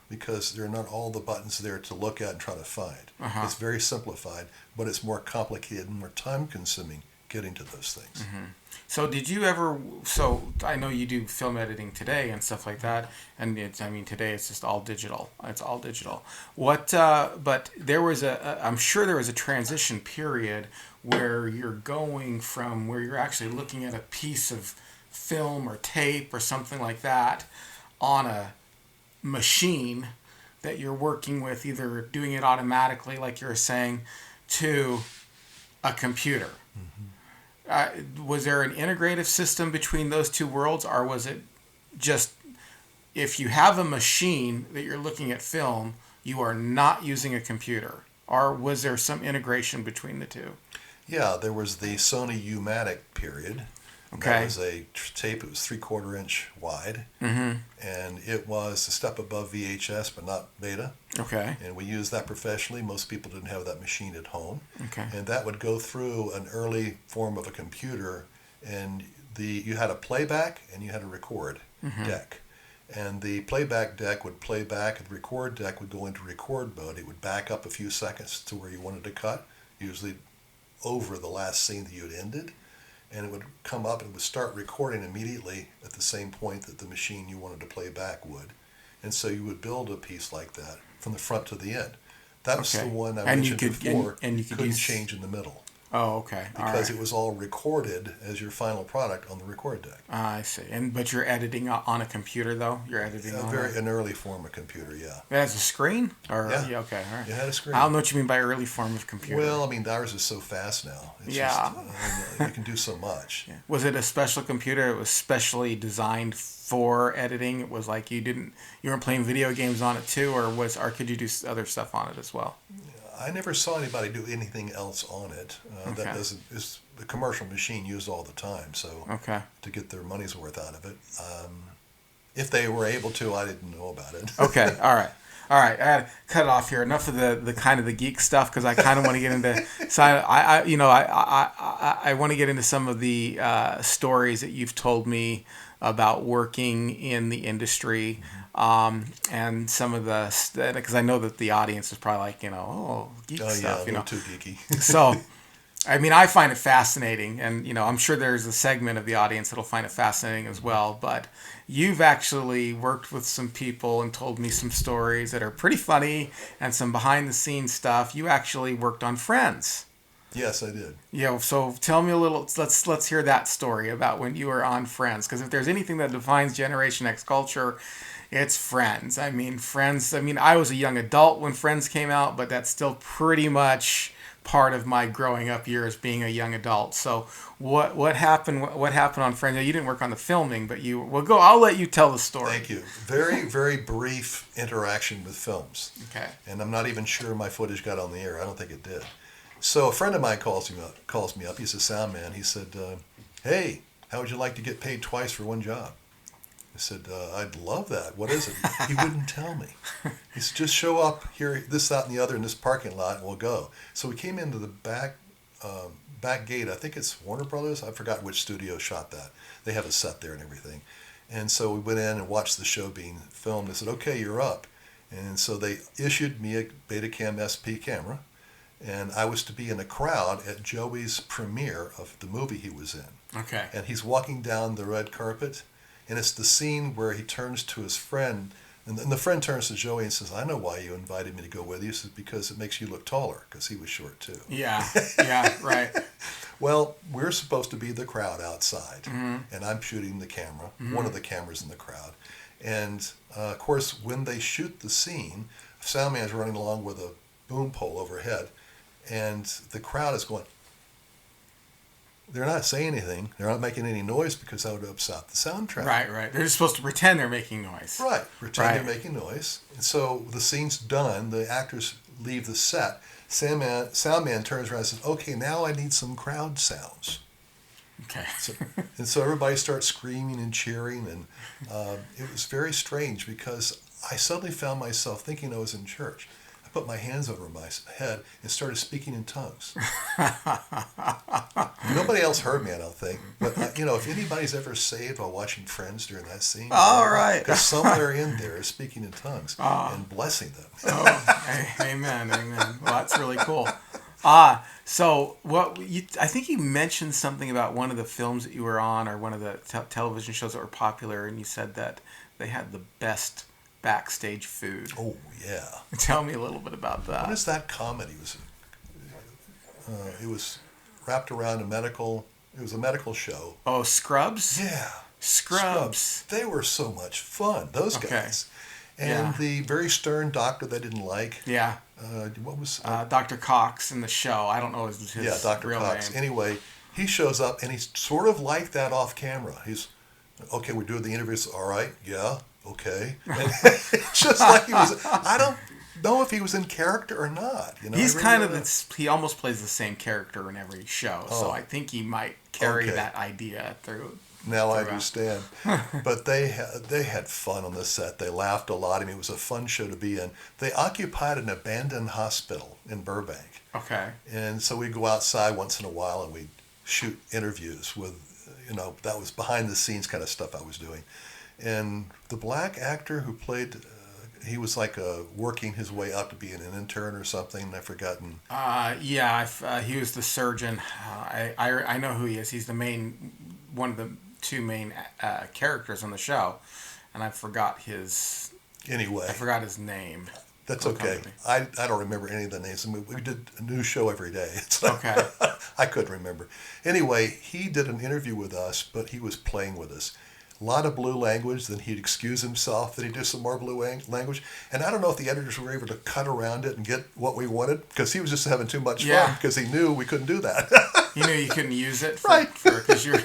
because there are not all the buttons there to look at and try to find. It's very simplified, but it's more complicated and more time-consuming getting to those things. So did you ever? So I know you do film editing today and stuff like that, and today it's just all digital. It's all digital. What? But there was I'm sure there was a transition period where you're going from where you're actually looking at a piece of film or tape or something like that on a machine that you're working with, either doing it automatically, like you were saying, to a computer. Was there an integrative system between those two worlds, or was it just, if you have a machine that you're looking at film, you are not using a computer? Or was there some integration between the two? Yeah, there was the Sony U-matic period. Okay. That was a tape. It was 3/4 inch wide, and it was a step above VHS, but not beta. Okay. And we used that professionally. Most people didn't have that machine at home. Okay. And that would go through an early form of a computer, and you had a playback and you had a record deck. And the playback deck would play back, and the record deck would go into record mode. It would back up a few seconds to where you wanted to cut, usually over the last scene that you had ended. And it would come up and it would start recording immediately at the same point that the machine you wanted to play back would. And so you would build a piece like that from the front to the end. That was the one I mentioned before. And you could couldn't change in the middle. Oh, okay. All because right. it was all recorded as your final product on the record deck. I see. But you're editing on a computer though. You're editing on An early form of computer, yeah. It has a screen, or Yeah. okay, all right. It had a screen. I don't know what you mean by early form of computer. Well, I mean, ours is so fast now. It's Yeah. just, you can do so much. Was it a special computer? It was specially designed for editing. It was like you weren't playing video games on it too, or could you do other stuff on it as well? I never saw anybody do anything else on it. Okay. That is the commercial machine used all the time. So Okay. to get their money's worth out of it, if they were able to, I didn't know about it. Okay. All right. I gotta cut it off here. Enough of the kind of the geek stuff, because I kind of want to get into. So I want to get into some of the stories that you've told me about working in the industry, and some of the, because I know that the audience is probably like, geek Oh stuff, yeah, a little too geeky. So, I mean, I find it fascinating, and I'm sure there's a segment of the audience that'll find it fascinating as well. But you've actually worked with some people and told me some stories that are pretty funny and some behind-the-scenes stuff. You actually worked on Friends. Yes, I did. So tell me a little. Let's hear that story about when you were on Friends, because if there's anything that defines Generation X culture, it's Friends. I mean, Friends. I mean, I was a young adult when Friends came out, but that's still pretty much part of my growing up years being a young adult. So what happened? What happened on Friends? Now, you didn't work on the filming, but I'll let you tell the story. Thank you. Very, very brief interaction with films. Okay. And I'm not even sure my footage got on the air. I don't think it did. So a friend of mine calls me up. He's a sound man. He said, "Hey, how would you like to get paid twice for one job?" I said, "I'd love that. What is it?" He wouldn't tell me. He said, "Just show up here, this, that, and the other in this parking lot, and we'll go." So we came into the back gate. I think it's Warner Brothers. I forgot which studio shot that. They have a set there and everything. And so we went in and watched the show being filmed. They said, "Okay, you're up." And so they issued me a Betacam SP camera. And I was to be in a crowd at Joey's premiere of the movie he was in. Okay. And he's walking down the red carpet, and it's the scene where he turns to his friend, and the friend turns to Joey and says, "I know why you invited me to go with you." He says, "Because it makes you look taller," because he was short too. Yeah. Right. Well, we're supposed to be the crowd outside, and I'm shooting the camera, one of the cameras in the crowd. And, of course, when they shoot the scene, sound man's running along with a boom pole overhead, and the crowd is going, they're not saying anything. They're not making any noise because that would upset the soundtrack. Right. They're just supposed to pretend they're making noise. Right. Pretend they're making noise. And so the scene's done. The actors leave the set. Sound man turns around and says, "Okay, now I need some crowd sounds." Okay. So everybody starts screaming and cheering. And it was very strange because I suddenly found myself thinking I was in church. I put my hands over my head and started speaking in tongues. Nobody else heard me, I don't think. But, if anybody's ever saved while watching Friends during that scene, all right, because somewhere in there is speaking in tongues and blessing them. Amen. Well, that's really cool. So I think you mentioned something about one of the films that you were on, or one of the television shows that were popular, and you said that they had the best backstage food. Oh, yeah. Tell me a little bit about that. What is that comedy? It was wrapped around it was a medical show. Oh, Scrubs? Yeah. Scrubs. They were so much fun, those guys. And the very stern doctor they didn't like. Yeah. What was... Dr. Cox in the show. I don't know his Dr. real Cox. name. Anyway, he shows up and he's sort of like that off camera. He's, "Okay, we're doing the interviews. All right, yeah, okay." And just like he was, I don't know if he was in character or not. He's kind of he almost plays the same character in every show, so I think he might carry that idea through. Now I understand. But they had fun on the set. They laughed a lot. I mean, it was a fun show to be in. They occupied an abandoned hospital in Burbank. Okay. And so we'd go outside once in a while and we'd shoot interviews with, that was behind the scenes kind of stuff I was doing. And the black actor who played, he was like working his way up to being an intern or something. I've forgotten. He was the surgeon. I know who he is. He's one of the two main characters on the show, and I forgot his Anyway. I forgot his name. That's What okay. company? I don't remember any of the names. I mean, we did a new show every day. It's like, Okay. I couldn't remember. Anyway, he did an interview with us, but he was playing with us. A lot of blue language. Then he'd excuse himself. Then he'd do some more blue language. And I don't know if the editors were able to cut around it and get what we wanted, because he was just having too much Yeah. fun, because he knew we couldn't do that. You knew you couldn't use it Right. because you're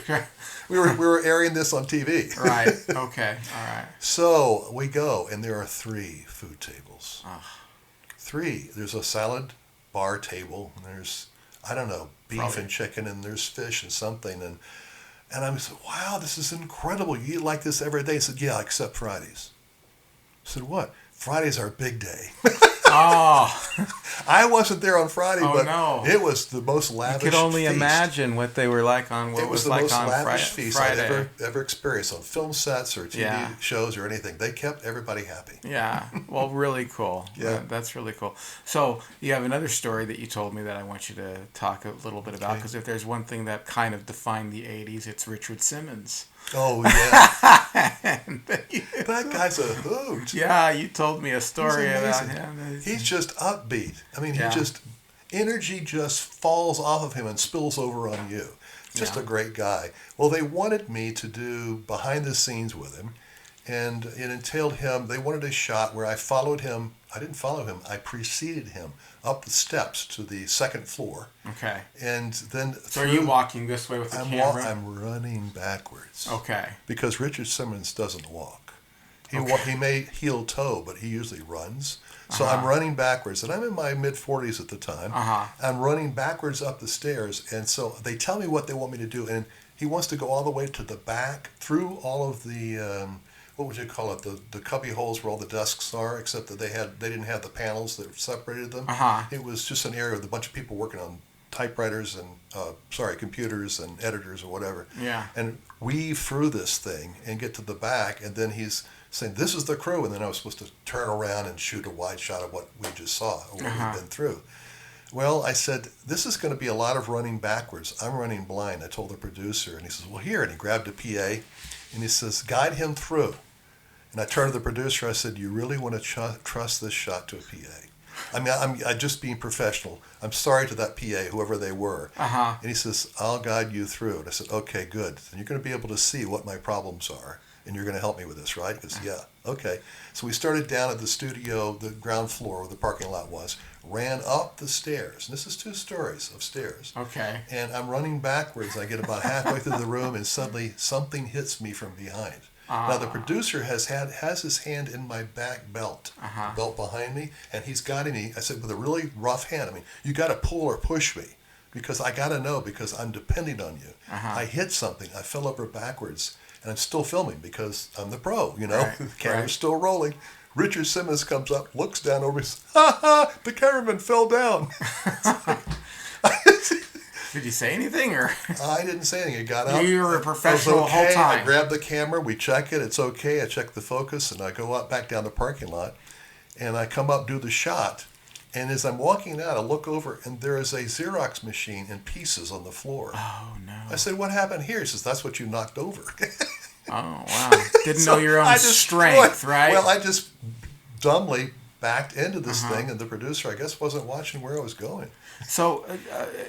we were airing this on TV. right. Okay. All right. So we go, and there are 3 food tables. Oh. 3. There's a salad bar table, and there's, I don't know, beef Probably. and chicken, and there's fish and something. And I said, wow, this is incredible. You eat like this every day? He said, yeah, except Fridays. I said, what? Fridays are a big day. Oh, I wasn't there on Friday, Oh, but no. it was the most you lavish could only feast. imagine what they were like on what It was the like most on lavish feast I'd Friday. ever experienced on film sets or TV Yeah. shows or anything. They kept everybody happy. Yeah. Well, really cool. Yeah. That's really cool. So you have another story that you told me that I want you to talk a little bit about, Okay. because if there's one thing that kind of defined the 80s, it's Richard Simmons. Oh, yeah. And That guy's a hoot. yeah, you told me a He's story about amazing. him. He's just upbeat. I mean, Yeah. energy just falls off of him and spills over on you. Just Yeah. a great guy. Well, they wanted me to do behind the scenes with him, and it entailed him. They wanted a shot where I followed him. I didn't follow him. I preceded him up the steps to the second floor, Okay. and then So are you walking this way with the camera? I'm running backwards. Okay. Because Richard Simmons doesn't walk. He Okay. he may heel toe, but he usually runs. So I'm Uh-huh. running backwards, and I'm in my mid-40s at the time. Uh-huh. I'm running backwards up the stairs, and so they tell me what they want me to do, and he wants to go all the way to the back through all of the what would you call it? The cubby holes where all the desks are, except that they didn't have the panels that separated them. Uh-huh. It was just an area with a bunch of people working on typewriters and computers and editors or whatever. Yeah. And weave through this thing and get to the back, and then he's saying, "This is the crew," and then I was supposed to turn around and shoot a wide shot of what we just saw, or what Uh-huh. we've been through. Well, I said, this is going to be a lot of running backwards. I'm running blind. I told the producer, and he says, well, here. And he grabbed a PA, and he says, guide him through. And I turned to the producer. I said, you really want to trust this shot to a PA? I mean, I'm just being professional. I'm sorry to that PA, whoever they were. Uh-huh. And he says, I'll guide you through. And I said, okay, good. And you're going to be able to see what my problems are. And you're going to help me with this, right? He goes, yeah, okay. So we started down at the studio, the ground floor where the parking lot was, ran up the stairs. And this is 2 stories of stairs. Okay. And I'm running backwards. I get about halfway through the room, and suddenly something hits me from behind. Now the producer has his hand in my back belt, Uh-huh. belt behind me, and he's guiding me. I said with a really rough hand. I mean, you got to pull or push me, because I got to know, because I'm depending on you. Uh-huh. I hit something. I fell over backwards, and I'm still filming because I'm the pro. You know, Right, the camera's right. still rolling. Richard Simmons comes up, looks down over, and says, "Ha ha! The cameraman fell down." Did you say anything, or I didn't say anything. It got out. You were a I was professional the whole okay. I time? grab the camera, we check it, it's okay. I check the focus, and I go up back down the parking lot, and I come up, do the shot. And as I'm walking out, I look over, and there is a Xerox machine in pieces on the floor. Oh no. I said, what happened here? He says, that's what you knocked over. Oh wow. Didn't So know your own I strength, destroyed- right? Well, I just dumbly backed into this Uh-huh. thing, and the producer, I guess, wasn't watching where I was going. So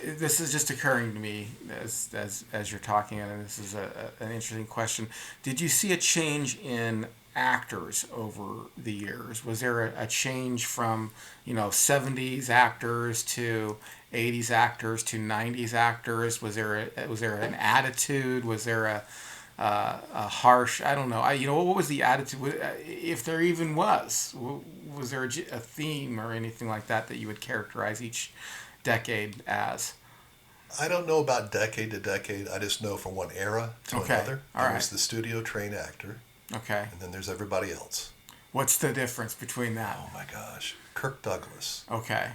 this is just occurring to me as you're talking, and this is an interesting question. Did you see a change in actors over the years? Was there a change from 70s actors to 80s actors to 90s actors? Was there an attitude? Was there a harsh? I don't know. What was the attitude? If there even was there a theme or anything like that you would characterize each decade as? I don't know about decade to decade. I just know from one era to Okay. another. All right. There's the studio trained actor, Okay. and then there's everybody else. What's the difference between that? Oh my gosh. Kirk Douglas, Okay.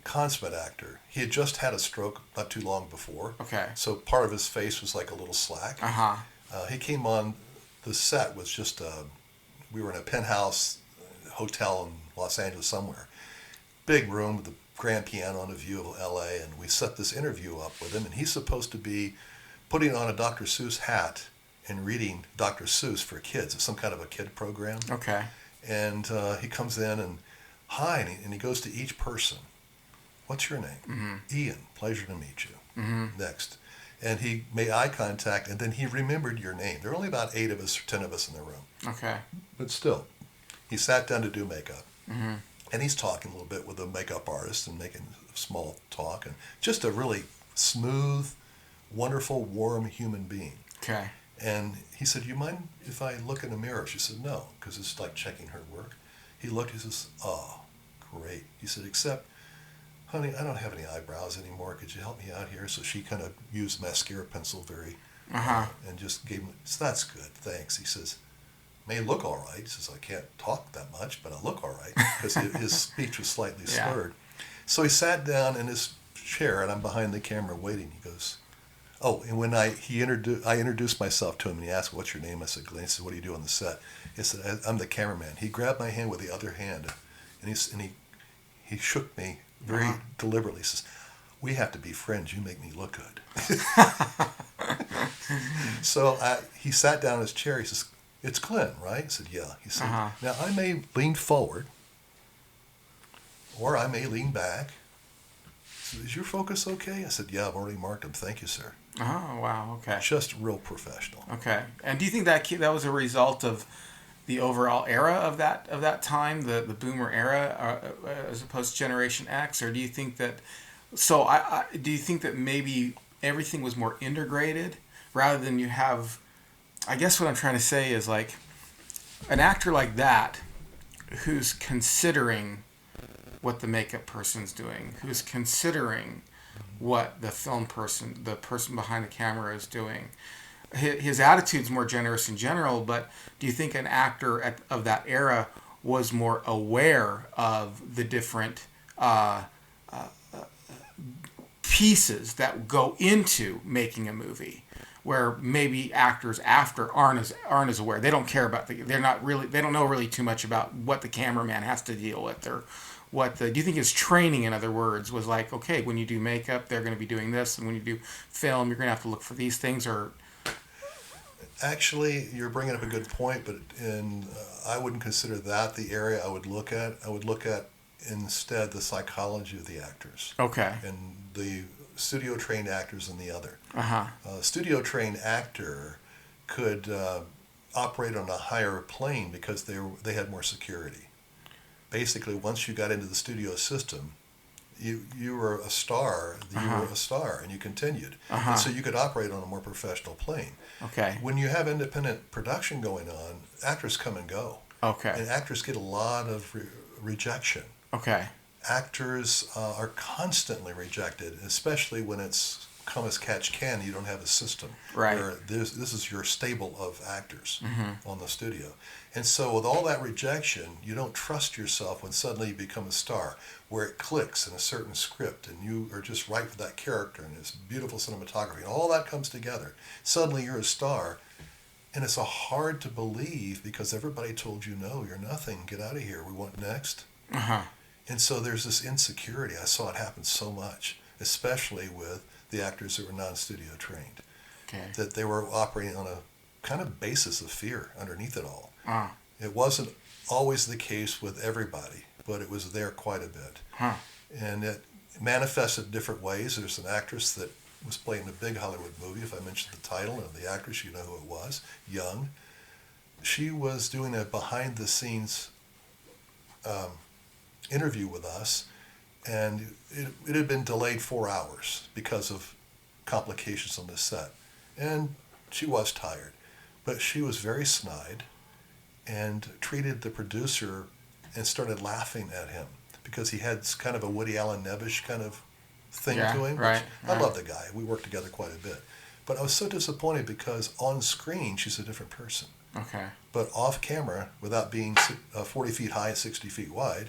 consummate actor. He had just had a stroke not too long before. Okay. So part of his face was like a little slack. Uh-huh. He came on, the set was just, we were in a penthouse hotel in Los Angeles somewhere. Big room with a grand piano and a view of LA, and we set this interview up with him, and he's supposed to be putting on a Dr. Seuss hat and reading Dr. Seuss for kids. It's some kind of a kid program. Okay. And he comes in and, hi, and he goes to each person. What's your name? Ian, pleasure to meet you. Next. And he made eye contact, and then he remembered your name. There were only about 8 of us or 10 of us in the room. Okay. But still, he sat down to do makeup. And he's talking a little bit with a makeup artist and making small talk. And just a really smooth, wonderful, warm human being. Okay. And he said, you mind if I look in the mirror? She said, no, because it's like checking her work. He looked, he says, oh, great. He said, except, honey, I don't have any eyebrows anymore. Could you help me out here? So she kind of used mascara pencil and just gave him, so that's good, thanks. He says, may look all right. He says, I can't talk that much, but I look all right, because his speech was slightly slurred. So he sat down in his chair, and I'm behind the camera waiting. He goes, oh, and when I introduced myself to him, and he asked, what's your name? I said, Glenn. He said, what do you do on the set? He said, I'm the cameraman. He grabbed my hand with the other hand, and he shook me very deliberately. He says, we have to be friends. You make me look good. So he sat down in his chair. He says, it's Glenn, right? I said, yeah. He said, now I may lean forward, or I may lean back. He said, is your focus okay? I said, yeah, I've already marked them. Thank you, sir. Oh, wow. Okay. Just real professional. Okay. And do you think that was a result of the overall era of that time, the boomer era, as opposed to Generation X, or do you think that? So do you think that maybe everything was more integrated rather than you have? I guess what I'm trying to say is, like, an actor like that who's considering what the makeup person's doing, who's considering what the film person, the person behind the camera is doing. His attitude's more generous in general, but do you think an actor of that era was more aware of the different pieces that go into making a movie, where maybe actors after aren't as aware? They don't care about they don't know really too much about what the cameraman has to deal with, or do you think his training, in other words, was like, okay, when you do makeup, they're going to be doing this, and when you do film, you're going to have to look for these things? Or actually, you're bringing up a good point, but I wouldn't consider that the area I would look at. I would look at instead the psychology of the actors. Okay. And the studio trained actors and the other. Studio trained actor could operate on a higher plane because they had more security. Basically, once you got into the studio system, you were a star. You were a star, and you continued. And so you could operate on a more professional plane. Okay. When you have independent production going on, actors come and go. Okay. And actors get a lot of rejection. Okay. Actors are constantly rejected, especially when it's come as catch can. You don't have a system. Right. Where this is your stable of actors on the studio. And so with all that rejection, you don't trust yourself when suddenly you become a star, where it clicks in a certain script and you are just right for that character and it's beautiful cinematography and all that comes together. Suddenly you're a star, and it's hard to believe because everybody told you, no, you're nothing, get out of here, we want next. And so there's this insecurity. I saw it happen so much, especially with the actors that were non-studio trained. Okay. That they were operating on a kind of basis of fear underneath it all. It wasn't always the case with everybody, but it was there quite a bit. And it manifested different ways. There's an actress that was playing a big Hollywood movie. If I mentioned the title and the actress, you know who it was, young. She was doing a behind-the-scenes interview with us, and it had been delayed 4 hours because of complications on the set. And she was tired, but she was very snide and treated the producer and started laughing at him because he had kind of a Woody Allen Nevish kind of thing to him. Right. I love the guy. We worked together quite a bit. But I was so disappointed because on screen she's a different person. Okay. But off camera, without being 40 feet high and 60 feet wide,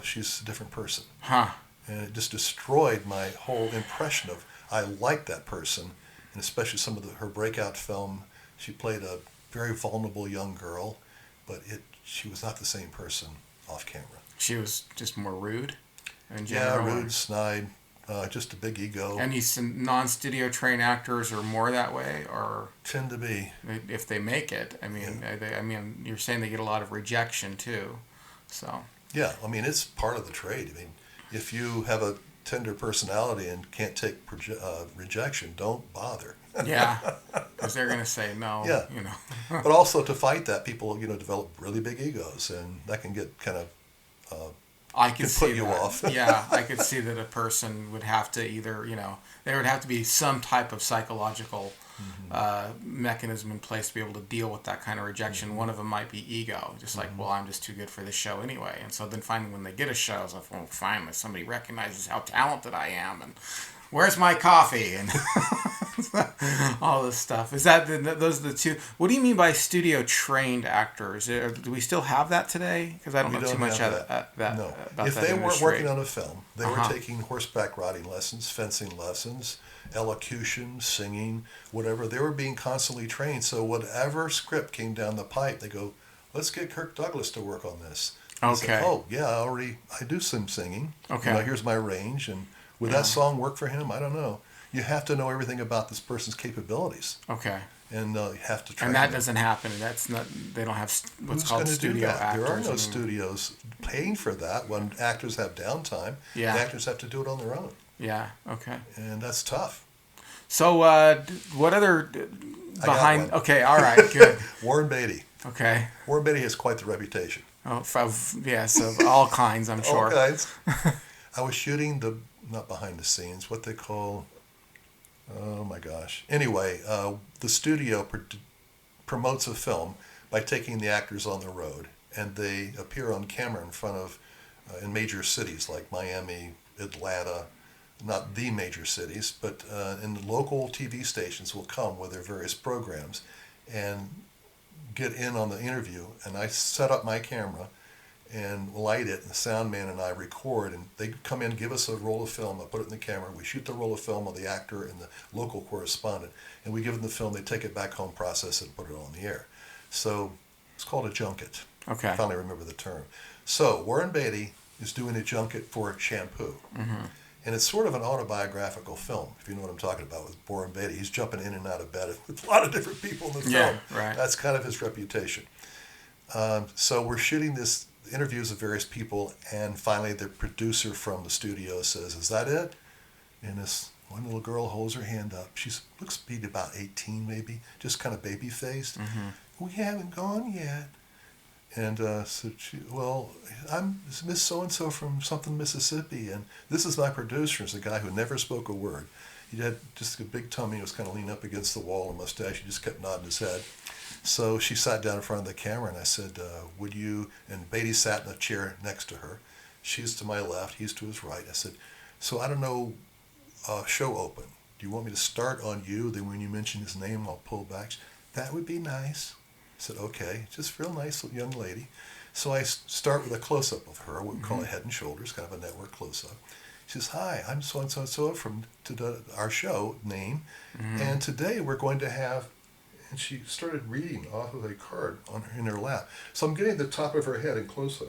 she's a different person. And it just destroyed my whole impression of I liked that person, and especially some of her breakout film. She played a very vulnerable young girl, but she was not the same person off camera. She was just more rude in general. Yeah, rude, snide, just a big ego. Any non-studio trained actors are more that way, or Tend to be. if they make it. I mean, you're saying they get a lot of rejection too, so. Yeah, I mean, it's part of the trade. I mean, if you have a tender personality and can't take rejection, don't bother. Yeah, because they're going to say no. Yeah. You know. But also to fight that, people develop really big egos, and that can get kind of I could put see you that. off. Yeah, I could see that a person would have to either, there would have to be some type of psychological mechanism in place to be able to deal with that kind of rejection. One of them might be ego, just like, well, I'm just too good for this show anyway. And so then finally when they get a show, it's like, well, finally somebody recognizes how talented I am, and where's my coffee, and all this stuff. Is that those are the two? What do you mean by studio trained actors? Do we still have that today? Because I don't know too much No. about If that they weren't industry. working on a film, they were taking horseback riding lessons, fencing lessons, elocution, singing, whatever. They were being constantly trained. So whatever script came down the pipe, they go, let's get Kirk Douglas to work on this. He said, oh, yeah, I do some singing. Okay. Here's my range. And would that song work for him? I don't know. You have to know everything about this person's capabilities. Okay. And you have to train And that them. doesn't happen. That's not. They don't have what's Who's called going to do studio that? actors. There are no anymore. studios paying for that. When actors have downtime, Yeah. the actors have to do it on their own. Yeah. Okay. And that's tough. So, what other I got behind? one. Okay. All right. Good. Warren Beatty. Okay. Warren Beatty has quite the reputation. Oh, yes, of all kinds, I'm sure. All kinds. I was shooting not behind the scenes, what they call, oh my gosh. Anyway, the studio promotes a film by taking the actors on the road, and they appear on camera in front of, in major cities like Miami, Atlanta, not the major cities, but in local TV stations will come with their various programs and get in on the interview, and I set up my camera and light it, and the sound man and I record, and they come in, give us a roll of film, I put it in the camera, we shoot the roll of film of the actor and the local correspondent, and we give them the film, they take it back home, process it, and put it on the air. So it's called a junket. Okay. I finally remember the term. So Warren Beatty is doing a junket for Shampoo. Mm-hmm. And it's sort of an autobiographical film, if you know what I'm talking about, with Warren Beatty. He's jumping in and out of bed with a lot of different people in the film. Yeah, right. That's kind of his reputation. So we're shooting this interviews of various people, and finally the producer from the studio says, is that it? And this one little girl holds her hand up. She looks to be about 18 maybe, just kind of baby-faced. Mm-hmm. We haven't gone yet. And so I'm Miss So-and-so from something, Mississippi, and this is my producer. It's a guy who never spoke a word. He had just a big tummy, he was kind of leaning up against the wall, and mustache, he just kept nodding his head. So she sat down in front of the camera, and I said, would you, and Beatty sat in a chair next to her. She's to my left, he's to his right. I said, so I don't know, show open. Do you want me to start on you? Then when you mention his name, I'll pull back. That would be nice. I said, okay, just real nice young lady. So I start with a close-up of her, what we call a head and shoulders, kind of a network close-up. She says, hi, I'm so-and-so from our show name, and today we're going to have, and she started reading off of a card in her lap. So I'm getting the top of her head in close-up.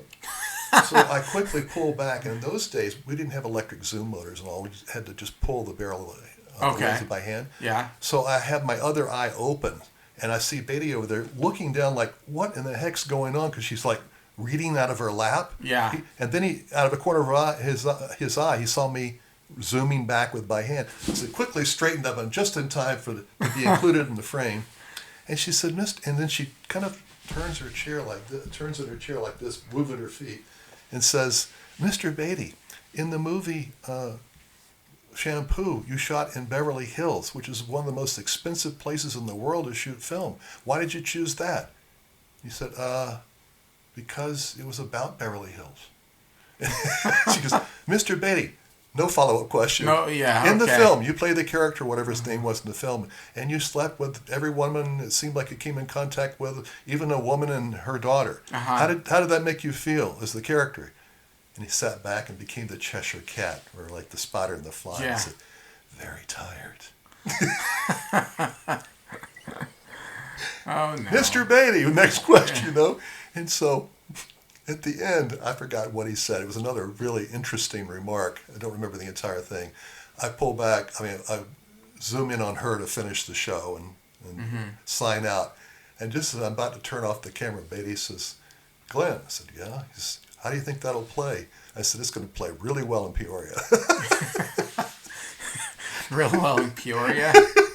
So I quickly pull back, and in those days, we didn't have electric zoom motors and all. We just had to just pull the barrel of the laser by hand. Yeah. So I have my other eye open, and I see Beatty over there looking down like, what in the heck's going on? Because she's like reading out of her lap. Yeah. And then he, out of a corner of his eye, he saw me zooming back with my hand. So he quickly straightened up, and just in time to be included in the frame. And she said, and then she kind of turns in her chair like this, moving her feet, and says, Mr. Beatty, in the movie Shampoo, you shot in Beverly Hills, which is one of the most expensive places in the world to shoot film. Why did you choose that? He said, because it was about Beverly Hills. She goes, Mr. Beatty, no follow-up question. No, yeah, In the okay. film, you played the character, whatever his name was in the film, and you slept with every woman it seemed like you came in contact with, even a woman and her daughter. Uh-huh. How did that make you feel as the character? And he sat back and became the Cheshire Cat, or like the Spider and the Fly. Yeah. And said, very tired. Oh, no. Mr. Beatty, next question, And so At the end, I forgot what he said. It was another really interesting remark. I don't remember the entire thing. I pull back. I zoom in on her to finish the show and sign out. And just as I'm about to turn off the camera, Beatty says, "Glenn." I said, "Yeah." He says, "How do you think that'll play?" I said, "It's going to play really well in Peoria." Real well in Peoria.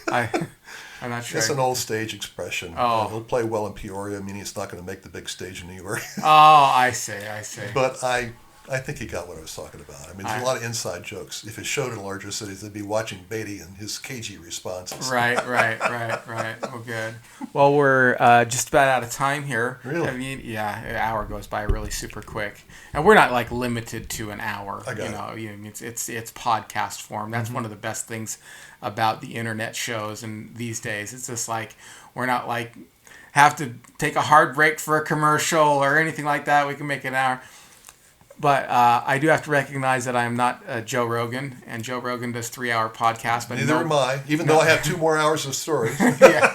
I'm not sure. It's an old stage expression. Oh. It'll play well in Peoria, meaning it's not going to make the big stage in New York. Oh, I see. But I think he got what I was talking about. I mean, there's a lot of inside jokes. If it showed in larger cities, they'd be watching Beatty and his cagey responses. Right. Well, good. Well, we're just about out of time here. Really? I mean, yeah, an hour goes by really super quick, and we're not like limited to an hour. I got it. It's podcast form. That's one of the best things about the internet shows, and these days it's just like we're not like have to take a hard break for a commercial or anything like that. We can make an hour. But I do have to recognize that I'm not Joe Rogan, and Joe Rogan does 3-hour podcasts. But Neither am I, even though I have 2 more hours of stories. Yeah.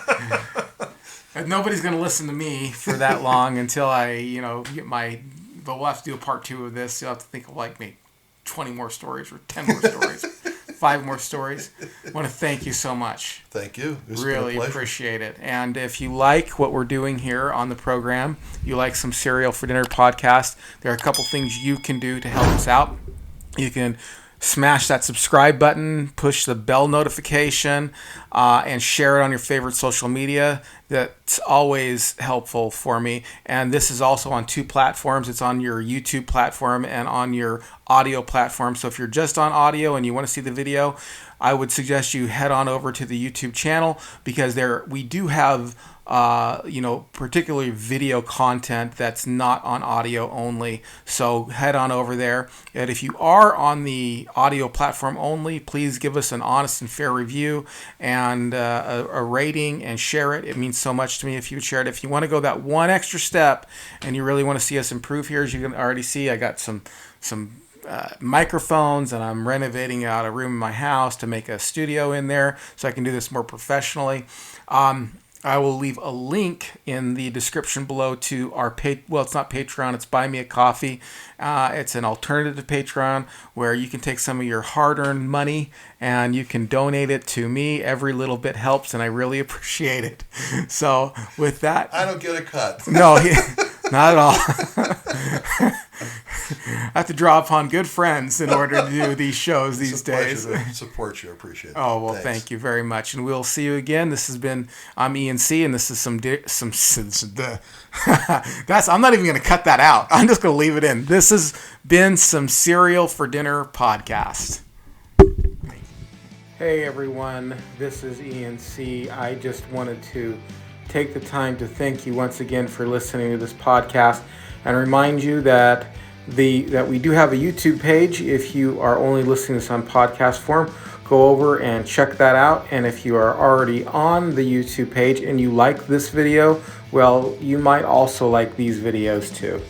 And nobody's going to listen to me for that long until I, get my. But we'll have to do a part 2 of this. You'll have to think of like maybe 20 more stories or 10 more stories, 5 more stories. I want to thank you so much. Thank you. It's Really been a pleasure. appreciate it. And if you like what we're doing here on the program, you like some Cereal for Dinner podcast, there are a couple things you can do to help us out. You can smash that subscribe button, push the bell notification, and share it on your favorite social media. That's always helpful for me. And this is also on 2 platforms. It's on your YouTube platform and on your audio platform. So if you're just on audio and you want to see the video, I would suggest you head on over to the YouTube channel, because we do have particularly video content that's not on audio only. So head on over there. And if you are on the audio platform only, please give us an honest and fair review and a rating, and share it. It means so much to me if you would share it. If you want to go that one extra step and you really want to see us improve here, as you can already see, I got some microphones, and I'm renovating out a room in my house to make a studio in there so I can do this more professionally. I will leave a link in the description below to our it's not Patreon, it's Buy Me a Coffee. It's an alternative to Patreon where you can take some of your hard-earned money and you can donate it to me. Every little bit helps, and I really appreciate it. So with that, I don't get a cut. no, not at all. I have to draw upon good friends in order to do these shows these days. It's a pleasure to support you. I appreciate it. Oh, well, Thanks. Thank you very much. And we'll see you again. I'm Ian C., and this is I'm not even going to cut that out. I'm just going to leave it in. This has been some Cereal for Dinner podcast. Hey, everyone. This is Ian C. I just wanted to take the time to thank you once again for listening to this podcast, and remind you that we do have a YouTube page. If you are only listening to this on podcast form, go over and check that out. And if you are already on the YouTube page and you like this video, well, you might also like these videos too.